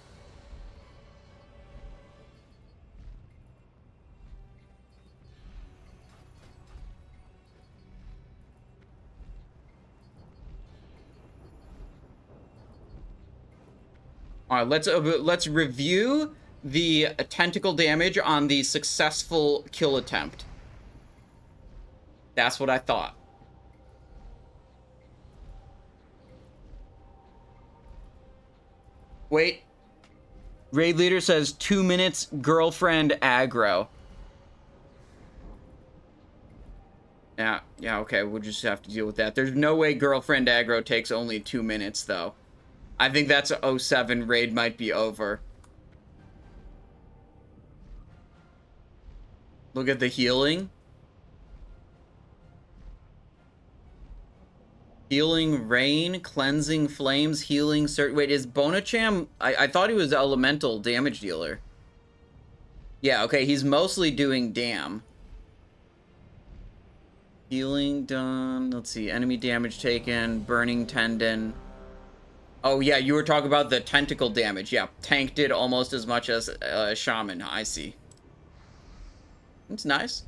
All right, let's review the tentacle damage on the successful kill attempt. That's what I thought. Wait. Raid leader says 2 minutes, girlfriend aggro. Yeah, okay, we'll just have to deal with that. There's no way girlfriend aggro takes only 2 minutes, though. I think that's a 07 raid might be over. Look at the healing. Healing rain, cleansing flames, healing wait, is Bonacham? I thought he was elemental damage dealer. Yeah, okay, he's mostly doing dam. Healing done. Let's see, enemy damage taken, burning tendon. Oh yeah, you were talking about the tentacle damage. Yeah, tank did almost as much as shaman. I see. It's nice.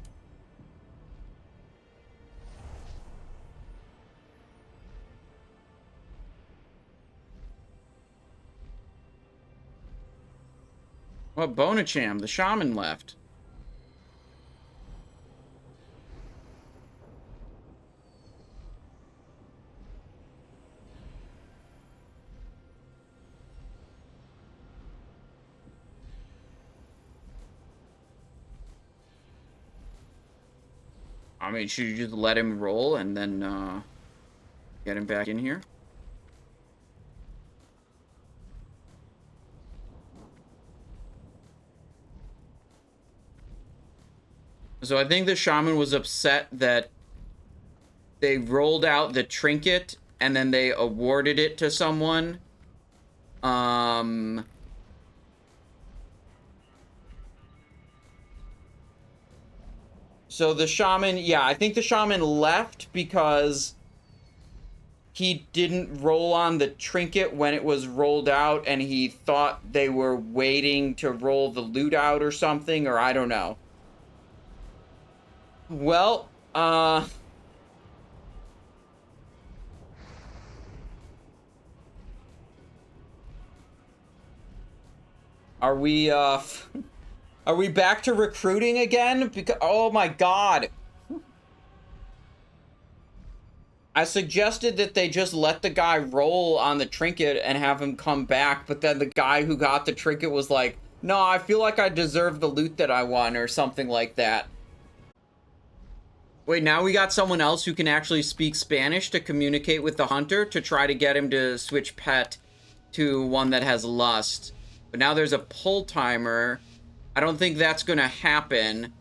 Well, Bonacham, the shaman left. I mean, should you just let him roll and then get him back in here? So I think the shaman was upset that they rolled out the trinket and then they awarded it to someone. So the shaman, yeah, I think the shaman left because he didn't roll on the trinket when it was rolled out and he thought they were waiting to roll the loot out or something, or I don't know. Well, are we, are we back to recruiting again? Because, oh my god. I suggested that they just let the guy roll on the trinket and have him come back, but then the guy who got the trinket was like, no, I feel like I deserve the loot that I won, or something like that. Wait, now we got someone else who can actually speak Spanish to communicate with the hunter to try to get him to switch pet to one that has lust. But now there's a pull timer. I don't think that's gonna happen.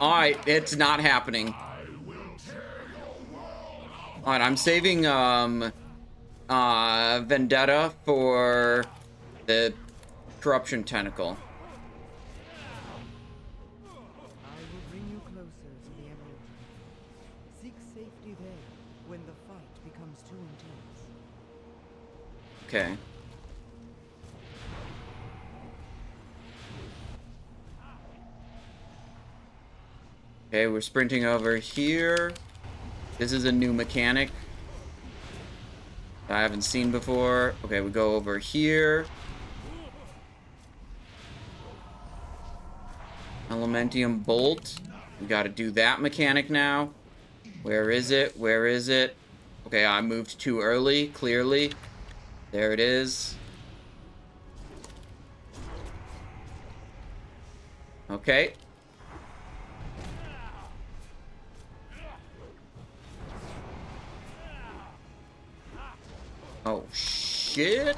Alright, it's not happening. Alright, I'm saving Vendetta for the corruption tentacle. I will bring you closer to the Emerald. Seek safety there when the fight becomes too intense. Okay. Okay, we're sprinting over here. This is a new mechanic I haven't seen before. Okay, we go over here. Elementium Bolt. We gotta do that mechanic now. Where is it? Where is it? Okay, I moved too early, clearly. There it is. Okay. Oh, shit.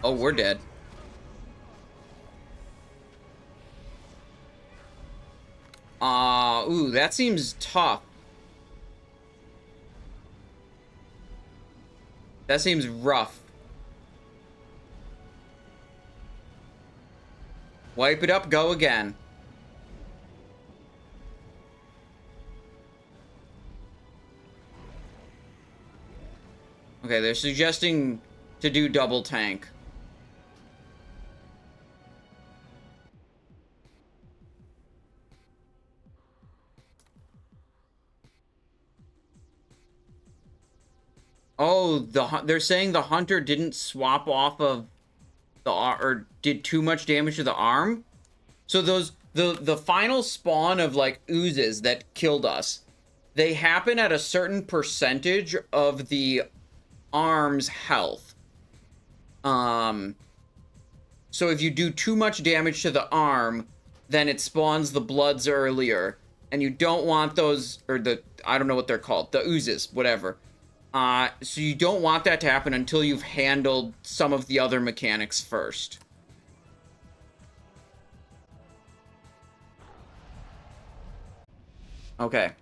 Oh, we're dead. Ooh, that seems tough. That seems rough. Wipe it up, go again. Okay, they're suggesting to do double tank. Oh, they're saying the hunter didn't swap off of the or did too much damage to the arm. So the final spawn of like oozes that killed us, they happen at a certain percentage of the arm's health. So if you do too much damage to the arm, then it spawns the bloods earlier, and you don't want those, or I don't know what they're called, the oozes, whatever. So you don't want that to happen until you've handled some of the other mechanics first. Okay.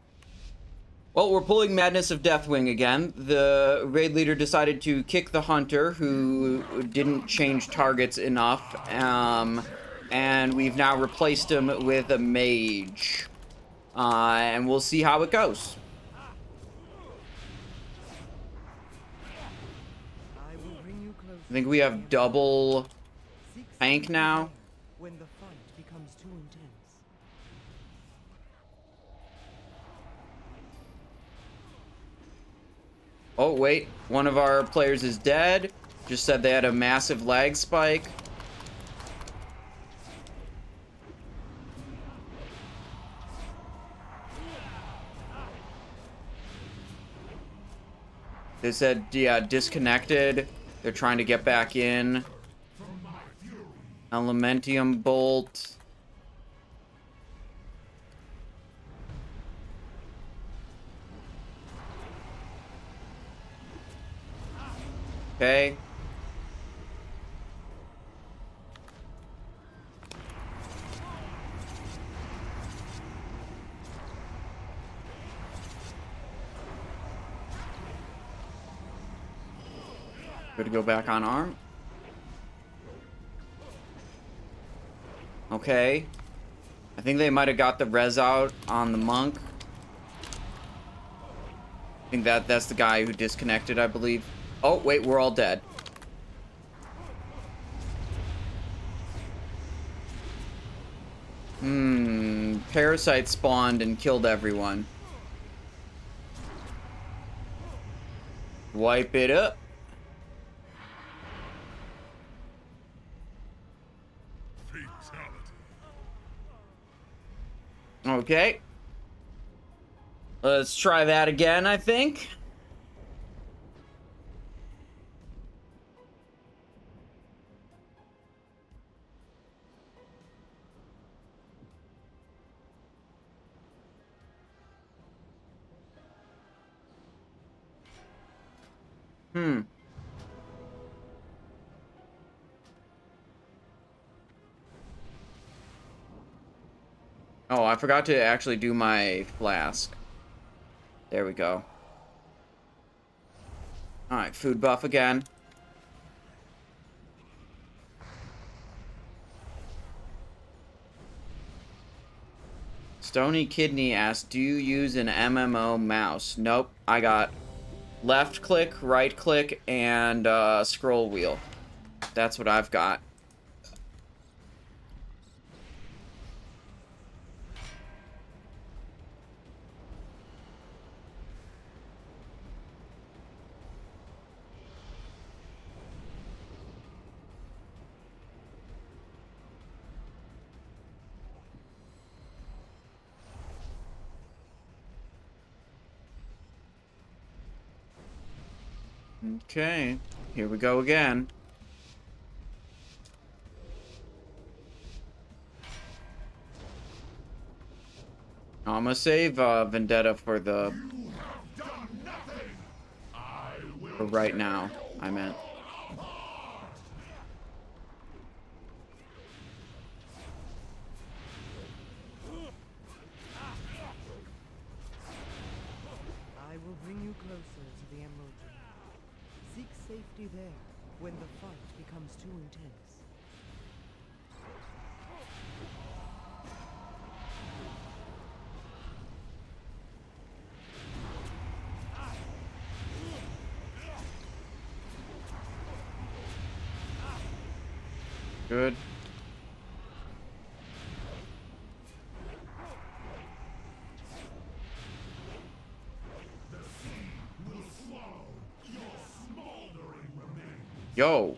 Well, we're pulling Madness of Deathwing again. The raid leader decided to kick the hunter, who didn't change targets enough, and we've now replaced him with a mage. And we'll see how it goes. I think we have double tank now. When the fight becomes too intense. Oh, wait. One of our players is dead. Just said they had a massive lag spike. They said, yeah, disconnected. They're trying to get back in. Elementium Bolt. Okay. Good to go back on arm. Okay. I think they might have got the res out on the monk. I think that's the guy who disconnected, I believe. Oh, wait, we're all dead. Parasite spawned and killed everyone. Wipe it up. Okay. Let's try that again, I think. Oh, I forgot to actually do my flask. There we go. Alright, food buff again. Stony Kidney asked, do you use an MMO mouse? Nope, I got left click, right click, and scroll wheel. That's what I've got. Okay, here we go again. I'm gonna save Vendetta for right now, I meant. I will bring you closer to the Emerald Dream. Seek safety there when the fight becomes too intense. Good. The sea will swallow your smoldering remains. Yo.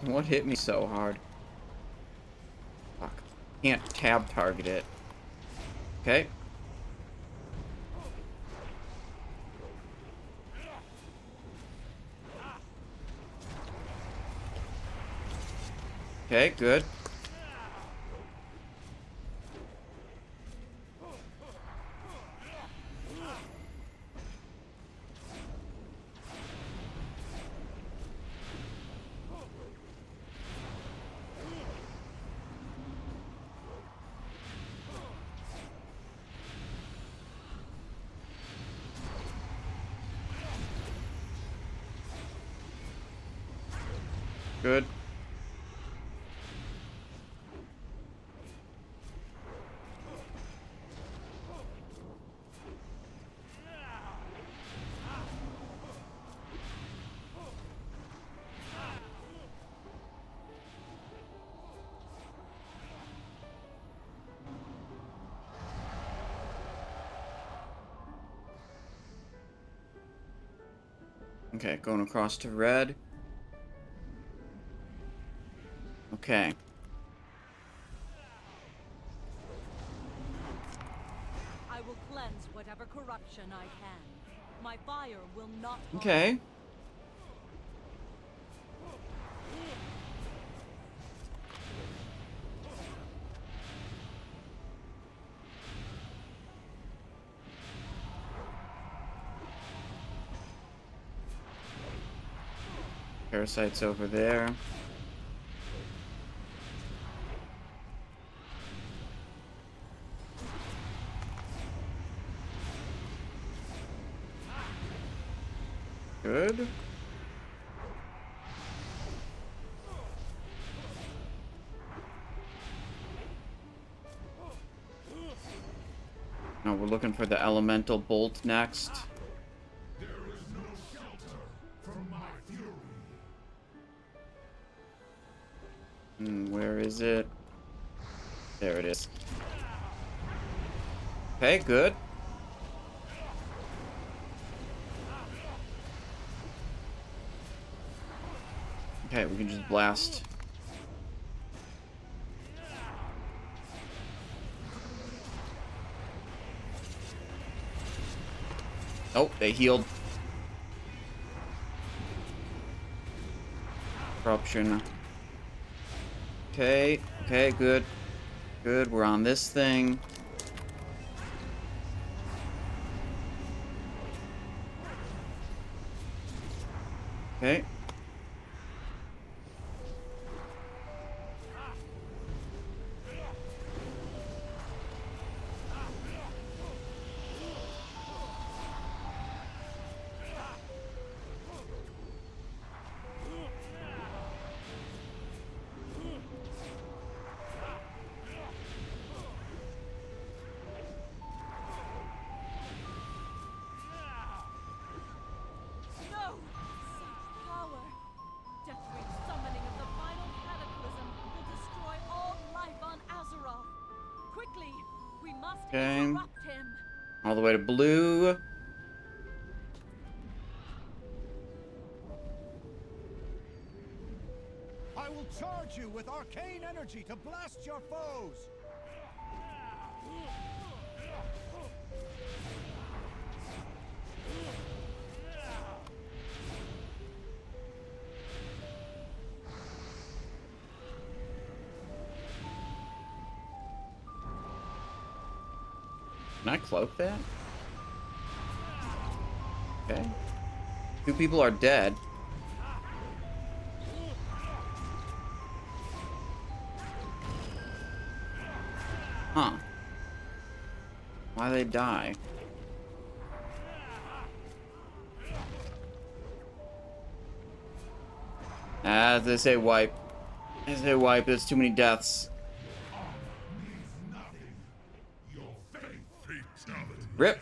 What hit me so hard? Fuck. Can't tab target it. Okay. Okay, good. Good. Okay, going across to red. Okay. I will cleanse whatever corruption I can. My fire will not harm. Okay. Parasites over there. Good. Now we're looking for the elemental bolt next. There is no shelter from my fury. Where is it? There it is. Okay, good. Okay, we can just blast. Oh, they healed. Corruption. Okay, okay, good. Good, we're on this thing. Okay. No! Such power! Deathwing summoning of the final cataclysm will destroy all life on Azeroth. Quickly, we must Okay. interrupt him. All the way to blue. I will charge you with arcane energy to blast your foes. Can I cloak that? Okay. 2 people are dead. Huh. Why they die? As they say wipe. They say wipe, there's too many deaths. Means nothing. Your faith. Fatality. Rip.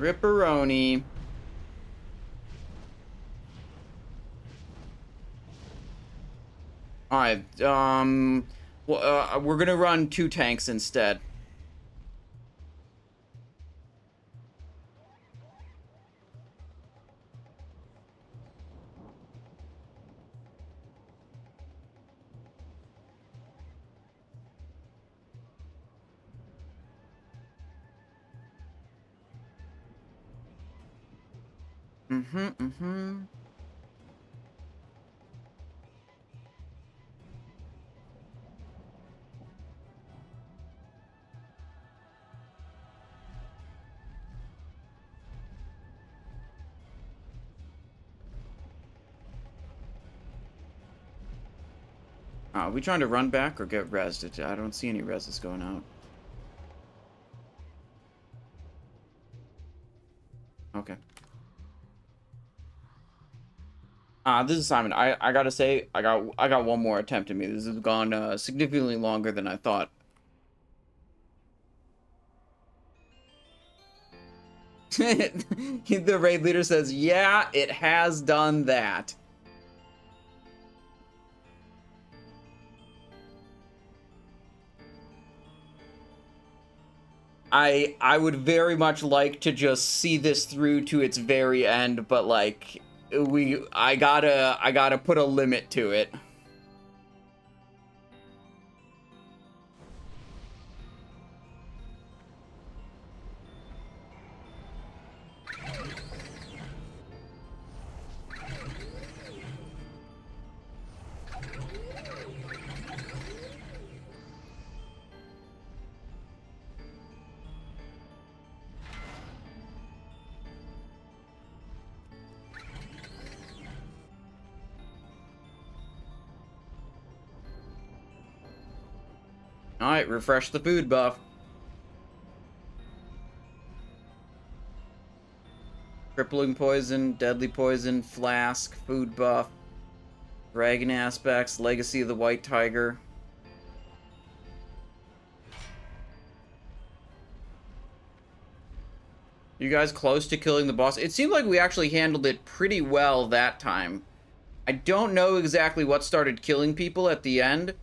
Ripperoni. Alright, well, we're gonna run 2 tanks instead. Mm-hmm. Are we trying to run back or get rezzed? I don't see any rezzes going out. Okay. This is Simon. I gotta say, I got one more attempt at me. This has gone significantly longer than I thought. The raid leader says, yeah, it has done that. I would very much like to just see this through to its very end, but like I gotta put a limit to it. Alright, refresh the food buff. Crippling poison, deadly poison, flask, food buff, dragon aspects, legacy of the white tiger. You guys close to killing the boss? It seemed like we actually handled it pretty well that time. I don't know exactly what started killing people at the end.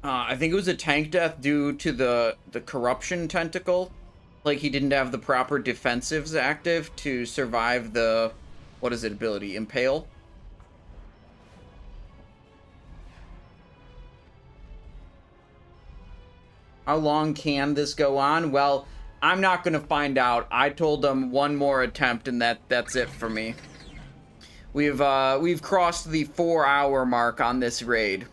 I think it was a tank death due to the corruption tentacle. Like, he didn't have the proper defensives active to survive the... What is it, ability? Impale? How long can this go on? Well, I'm not gonna find out. I told them one more attempt, and that's it for me. We've crossed the 4-hour mark on this raid.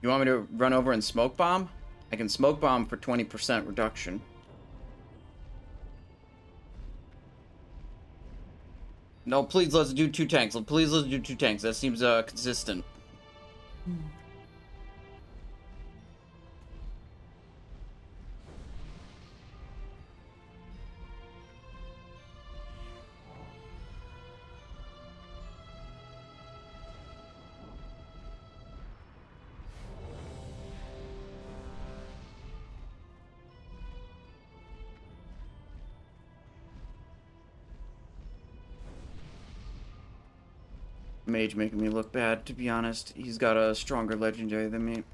You want me to run over and smoke bomb? I can smoke bomb for 20% reduction. No, please let's do 2 tanks. Please let's do 2 tanks. That seems consistent. Mage making me look bad, to be honest. He's got a stronger legendary than me.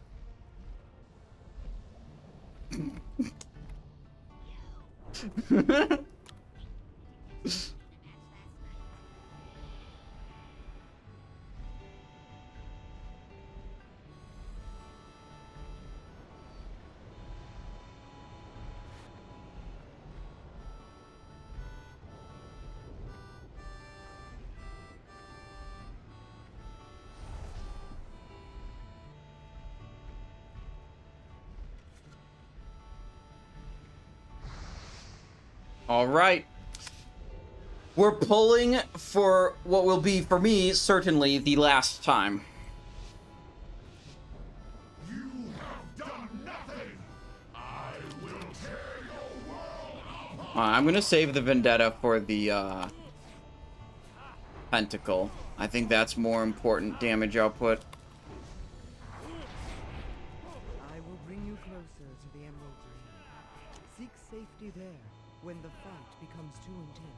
All right. We're pulling for what will be, for me, certainly the last time. You have I'm gonna save the Vendetta for the Pentacle. I think that's more important damage output. I will bring you closer to the Emerald Dream. Seek safety there when the fight becomes too intense.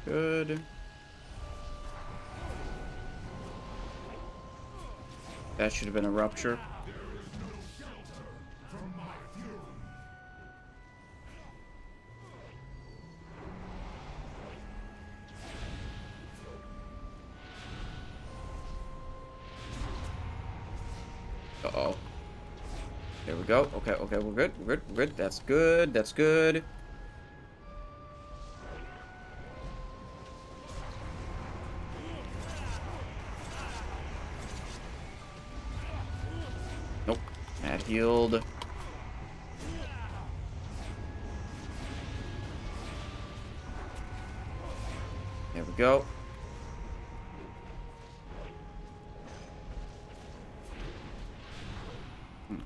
Good. That should have been a rupture. Uh-oh. There we go. Okay, okay, we're good. We're good. We're good. That's good. That's good. Nope. That healed. There we go.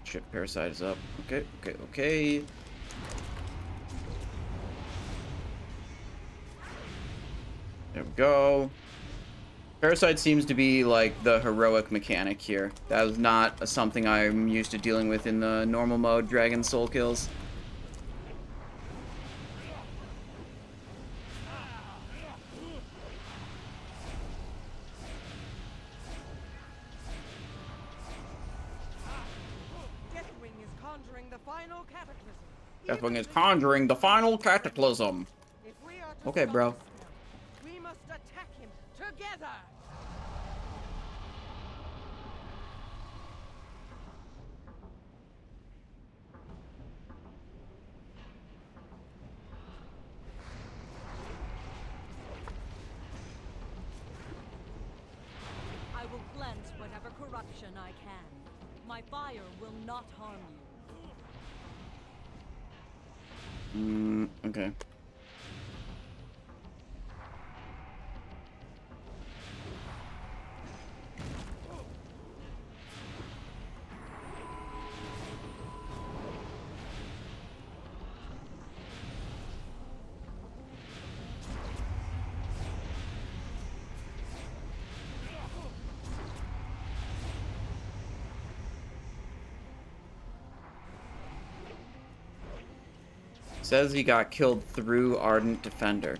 Shit, Parasite is up. Okay, okay, okay. There we go. Parasite seems to be like the heroic mechanic here. That was not something I'm used to dealing with in the normal mode Dragon Soul kills. Deathwing is conjuring the final cataclysm. Deathwing is conjuring the final cataclysm. If we are to Okay, stop bro. the spell, we must attack him together. I will cleanse whatever corruption I can. My fire will not harm you. Okay. Says he got killed through Ardent Defender.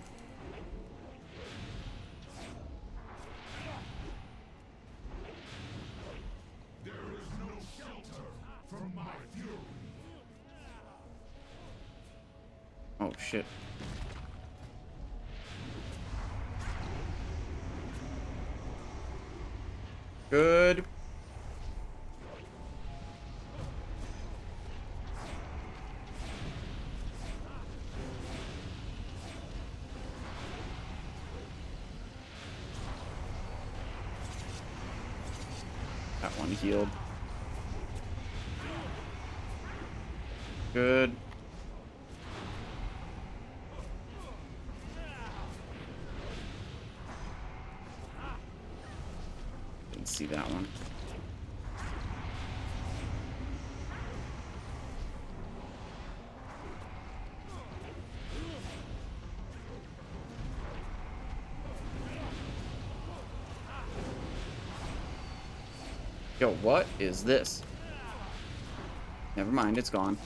There is no shelter from my fury. Oh shit. Good. That one healed. Good. Didn't see that one. Yo, what is this? Never mind, it's gone.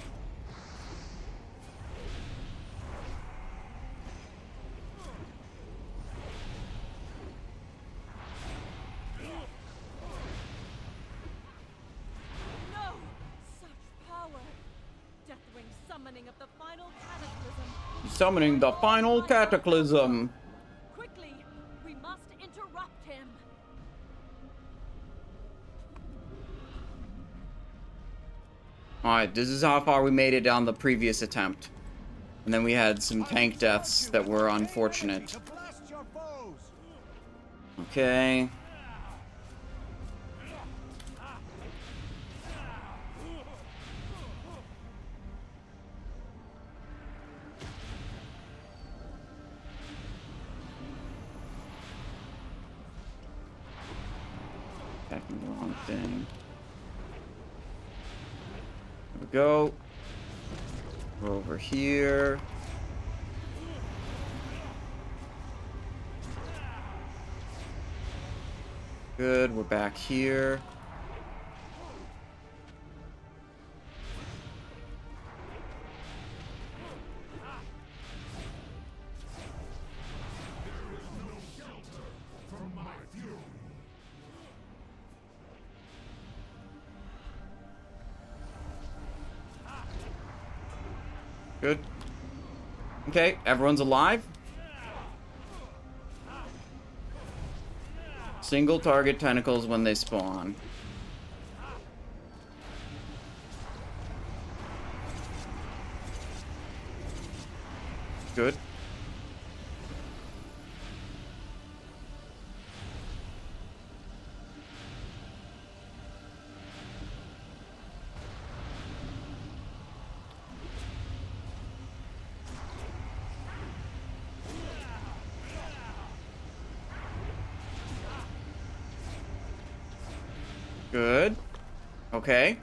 No! Such power! Deathwing summoning of the final cataclysm. Summoning the final cataclysm. Quickly! We must interrupt him! Alright, this is how far we made it on the previous attempt. And then we had some tank deaths that were unfortunate. Okay. Wrong thing. There we go. We're over here. Good, we're back here. Good. Okay, everyone's alive. Single target tentacles when they spawn. Good. Good. Okay.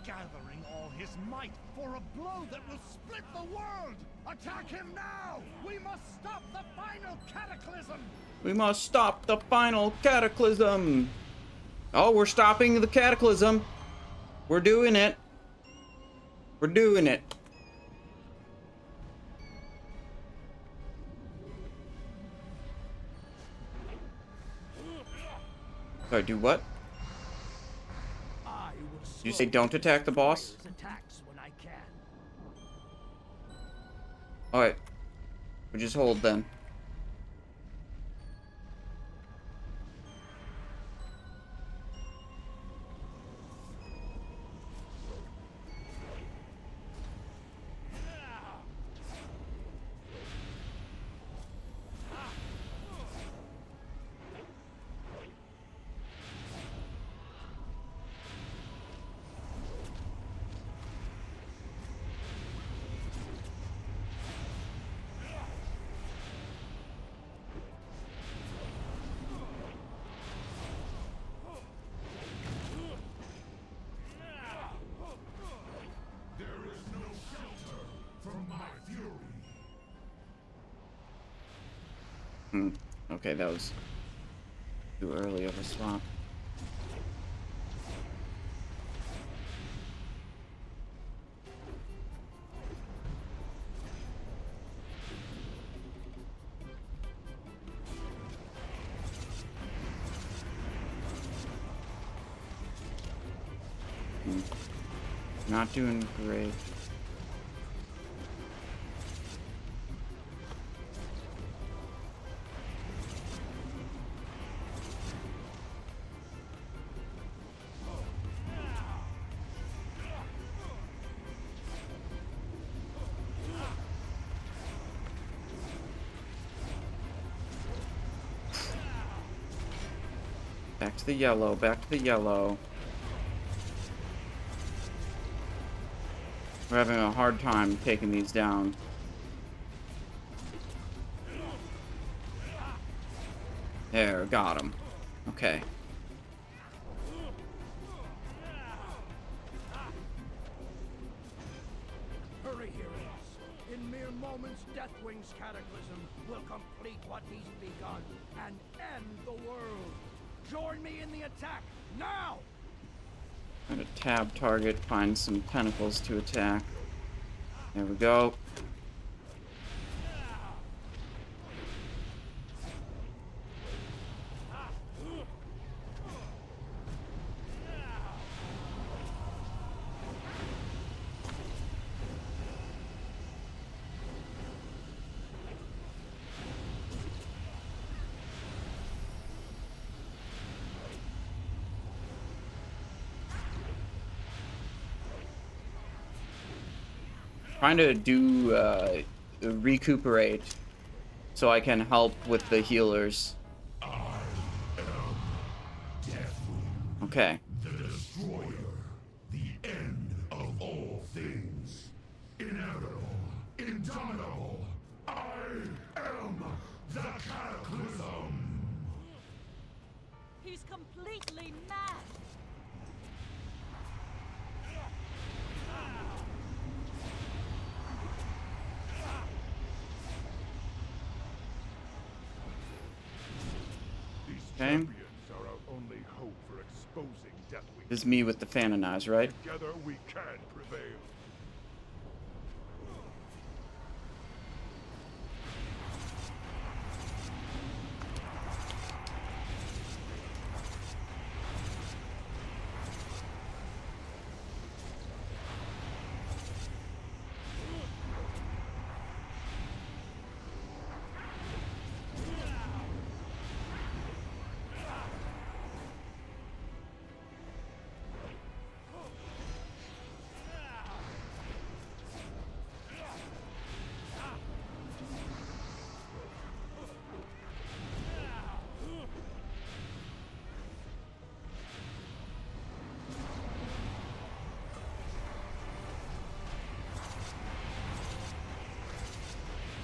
Gathering all his might for a blow that will split the world! Attack him now! We must stop the final cataclysm! We must stop the final cataclysm! Oh, we're stopping the cataclysm. We're doing it. We're doing it. Sorry, do what? You say don't attack the boss? Alright. We just hold then. Okay, that was too early of a swap. Not doing great. Back to the yellow, back to the yellow. We're having a hard time taking these down. There, got him. Okay. Hurry, heroes. In mere moments, Deathwing's cataclysm will complete what he's begun and end the world. Join me in the attack, now! I'm gonna tab target, find some tentacles to attack. There we go. Trying to do recuperate so I can help with the healers. Okay. The destroyer, the end of all things. Inevitable, indomitable. I am the Cataclysm. He's completely mad. These Okay. champions are our only hope for exposing Deathwing. This is me with the Phantom Eyes, right? Together we can prevail.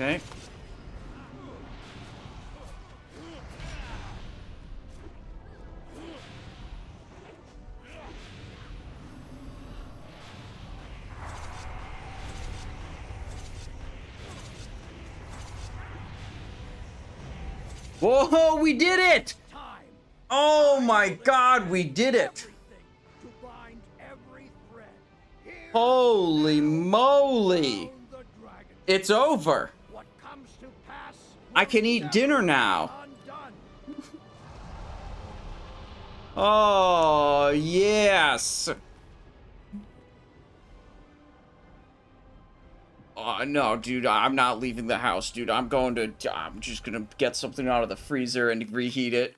Okay. Whoa, we did it! Time. Oh my god, we did it! Everything to bind every thread. Here Holy moly! down the dragon. It's over! What comes to pass I can will eat never dinner be now. undone. Oh, yes! Oh, no, dude, I'm not leaving the house, dude. I'm just gonna get something out of the freezer and reheat it.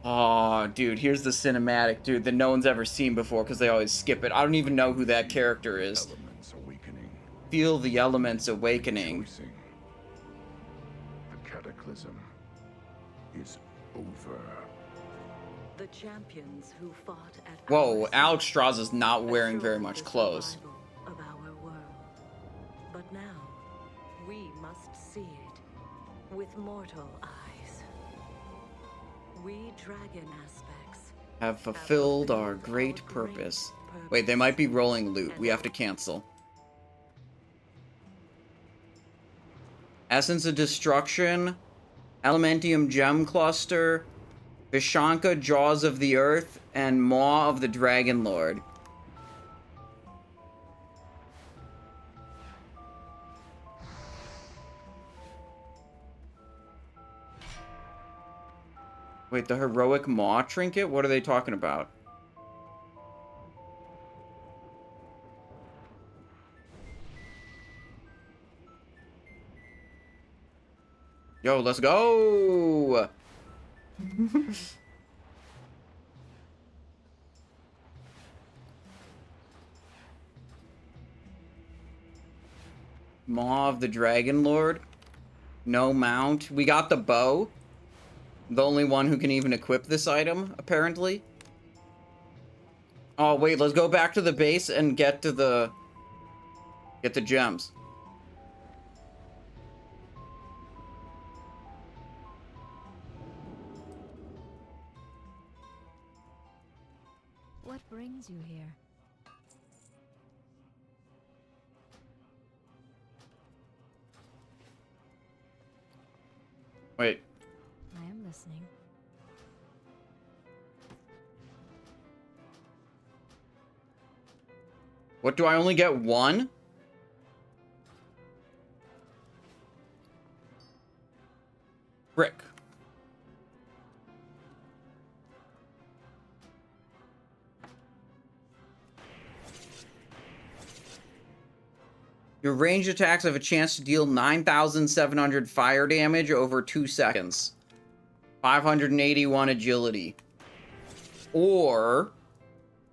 Oh, dude, here's the cinematic, dude, that no one's ever seen before because they always skip it. I don't even know who that character is. Elements awakening. Feel the elements awakening. Rejoicing. The cataclysm is over. The champions who fought at Whoa, our Alex side Strauss is not wearing assured very much the clothes. survival of our world. But now, we must see it with mortal eyes. We dragon aspects Have fulfilled our great purpose. Wait, they might be rolling loot. We have to cancel. Essence of Destruction, Elementium Gem Cluster, Vishanka Jaws of the Earth, and Maw of the Dragon Lord. Wait, the Heroic Maw Trinket? What are they talking about? Yo, let's go! Maw of the Dragon Lord. No mount. We got the bow. The only one who can even equip this item, apparently. Oh, wait, let's go back to the base and get the gems. What brings you here? Wait. I am listening. What, do I only get one? Brick. Your ranged attacks have a chance to deal 9,700 fire damage over 2 seconds. 581 agility. or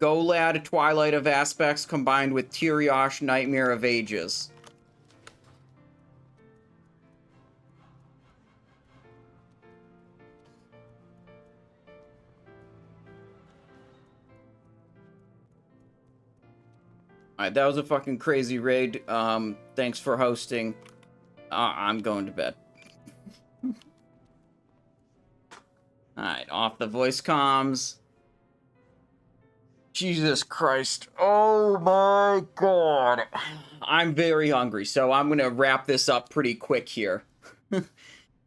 Golad, Twilight of Aspects combined with Tyriosh, Nightmare of Ages. Alright, that was a fucking crazy raid. Thanks for hosting. I'm going to bed. Alright, off the voice comms. Jesus Christ. Oh my god. I'm very hungry, so I'm gonna wrap this up pretty quick here.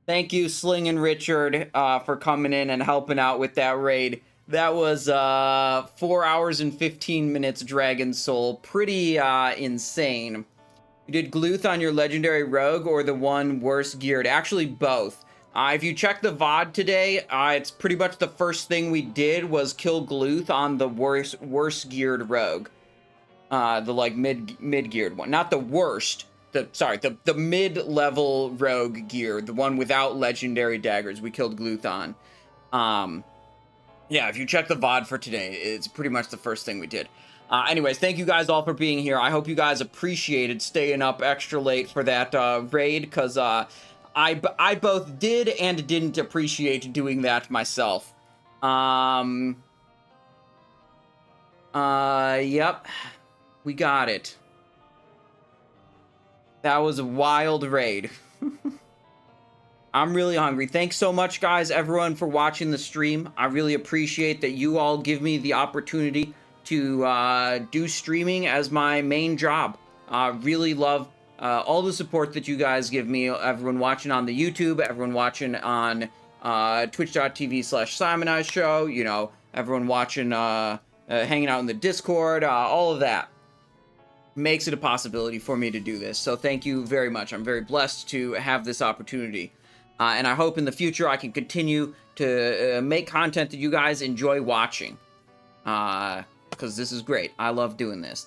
Thank you, Sling and Richard, for coming in and helping out with that raid. That was 4 hours and 15 minutes Dragon Soul. Pretty insane. You did Gluth on your legendary rogue or the one worse geared? Actually, both. If you check the VOD today, it's pretty much the first thing we did was kill Gluth on the worse geared rogue. The like mid geared one. Not the worst. The mid-level rogue gear. The one without legendary daggers. We killed Gluth on. Yeah, if you check the VOD for today, it's pretty much the first thing we did. Anyways, thank you guys all for being here. I hope you guys appreciated staying up extra late for that raid, because I both did and didn't appreciate doing that myself. Yep. We got it. That was a wild raid. I'm really hungry. Thanks so much, guys, everyone, for watching the stream. I really appreciate that you all give me the opportunity to do streaming as my main job. Really love all the support that you guys give me. Everyone watching on the YouTube, everyone watching on twitch.tv/Simonize Show, you know, everyone watching, hanging out in the Discord, all of that makes it a possibility for me to do this. So thank you very much. I'm very blessed to have this opportunity. And I hope in the future I can continue to make content that you guys enjoy watching. Because this is great. I love doing this.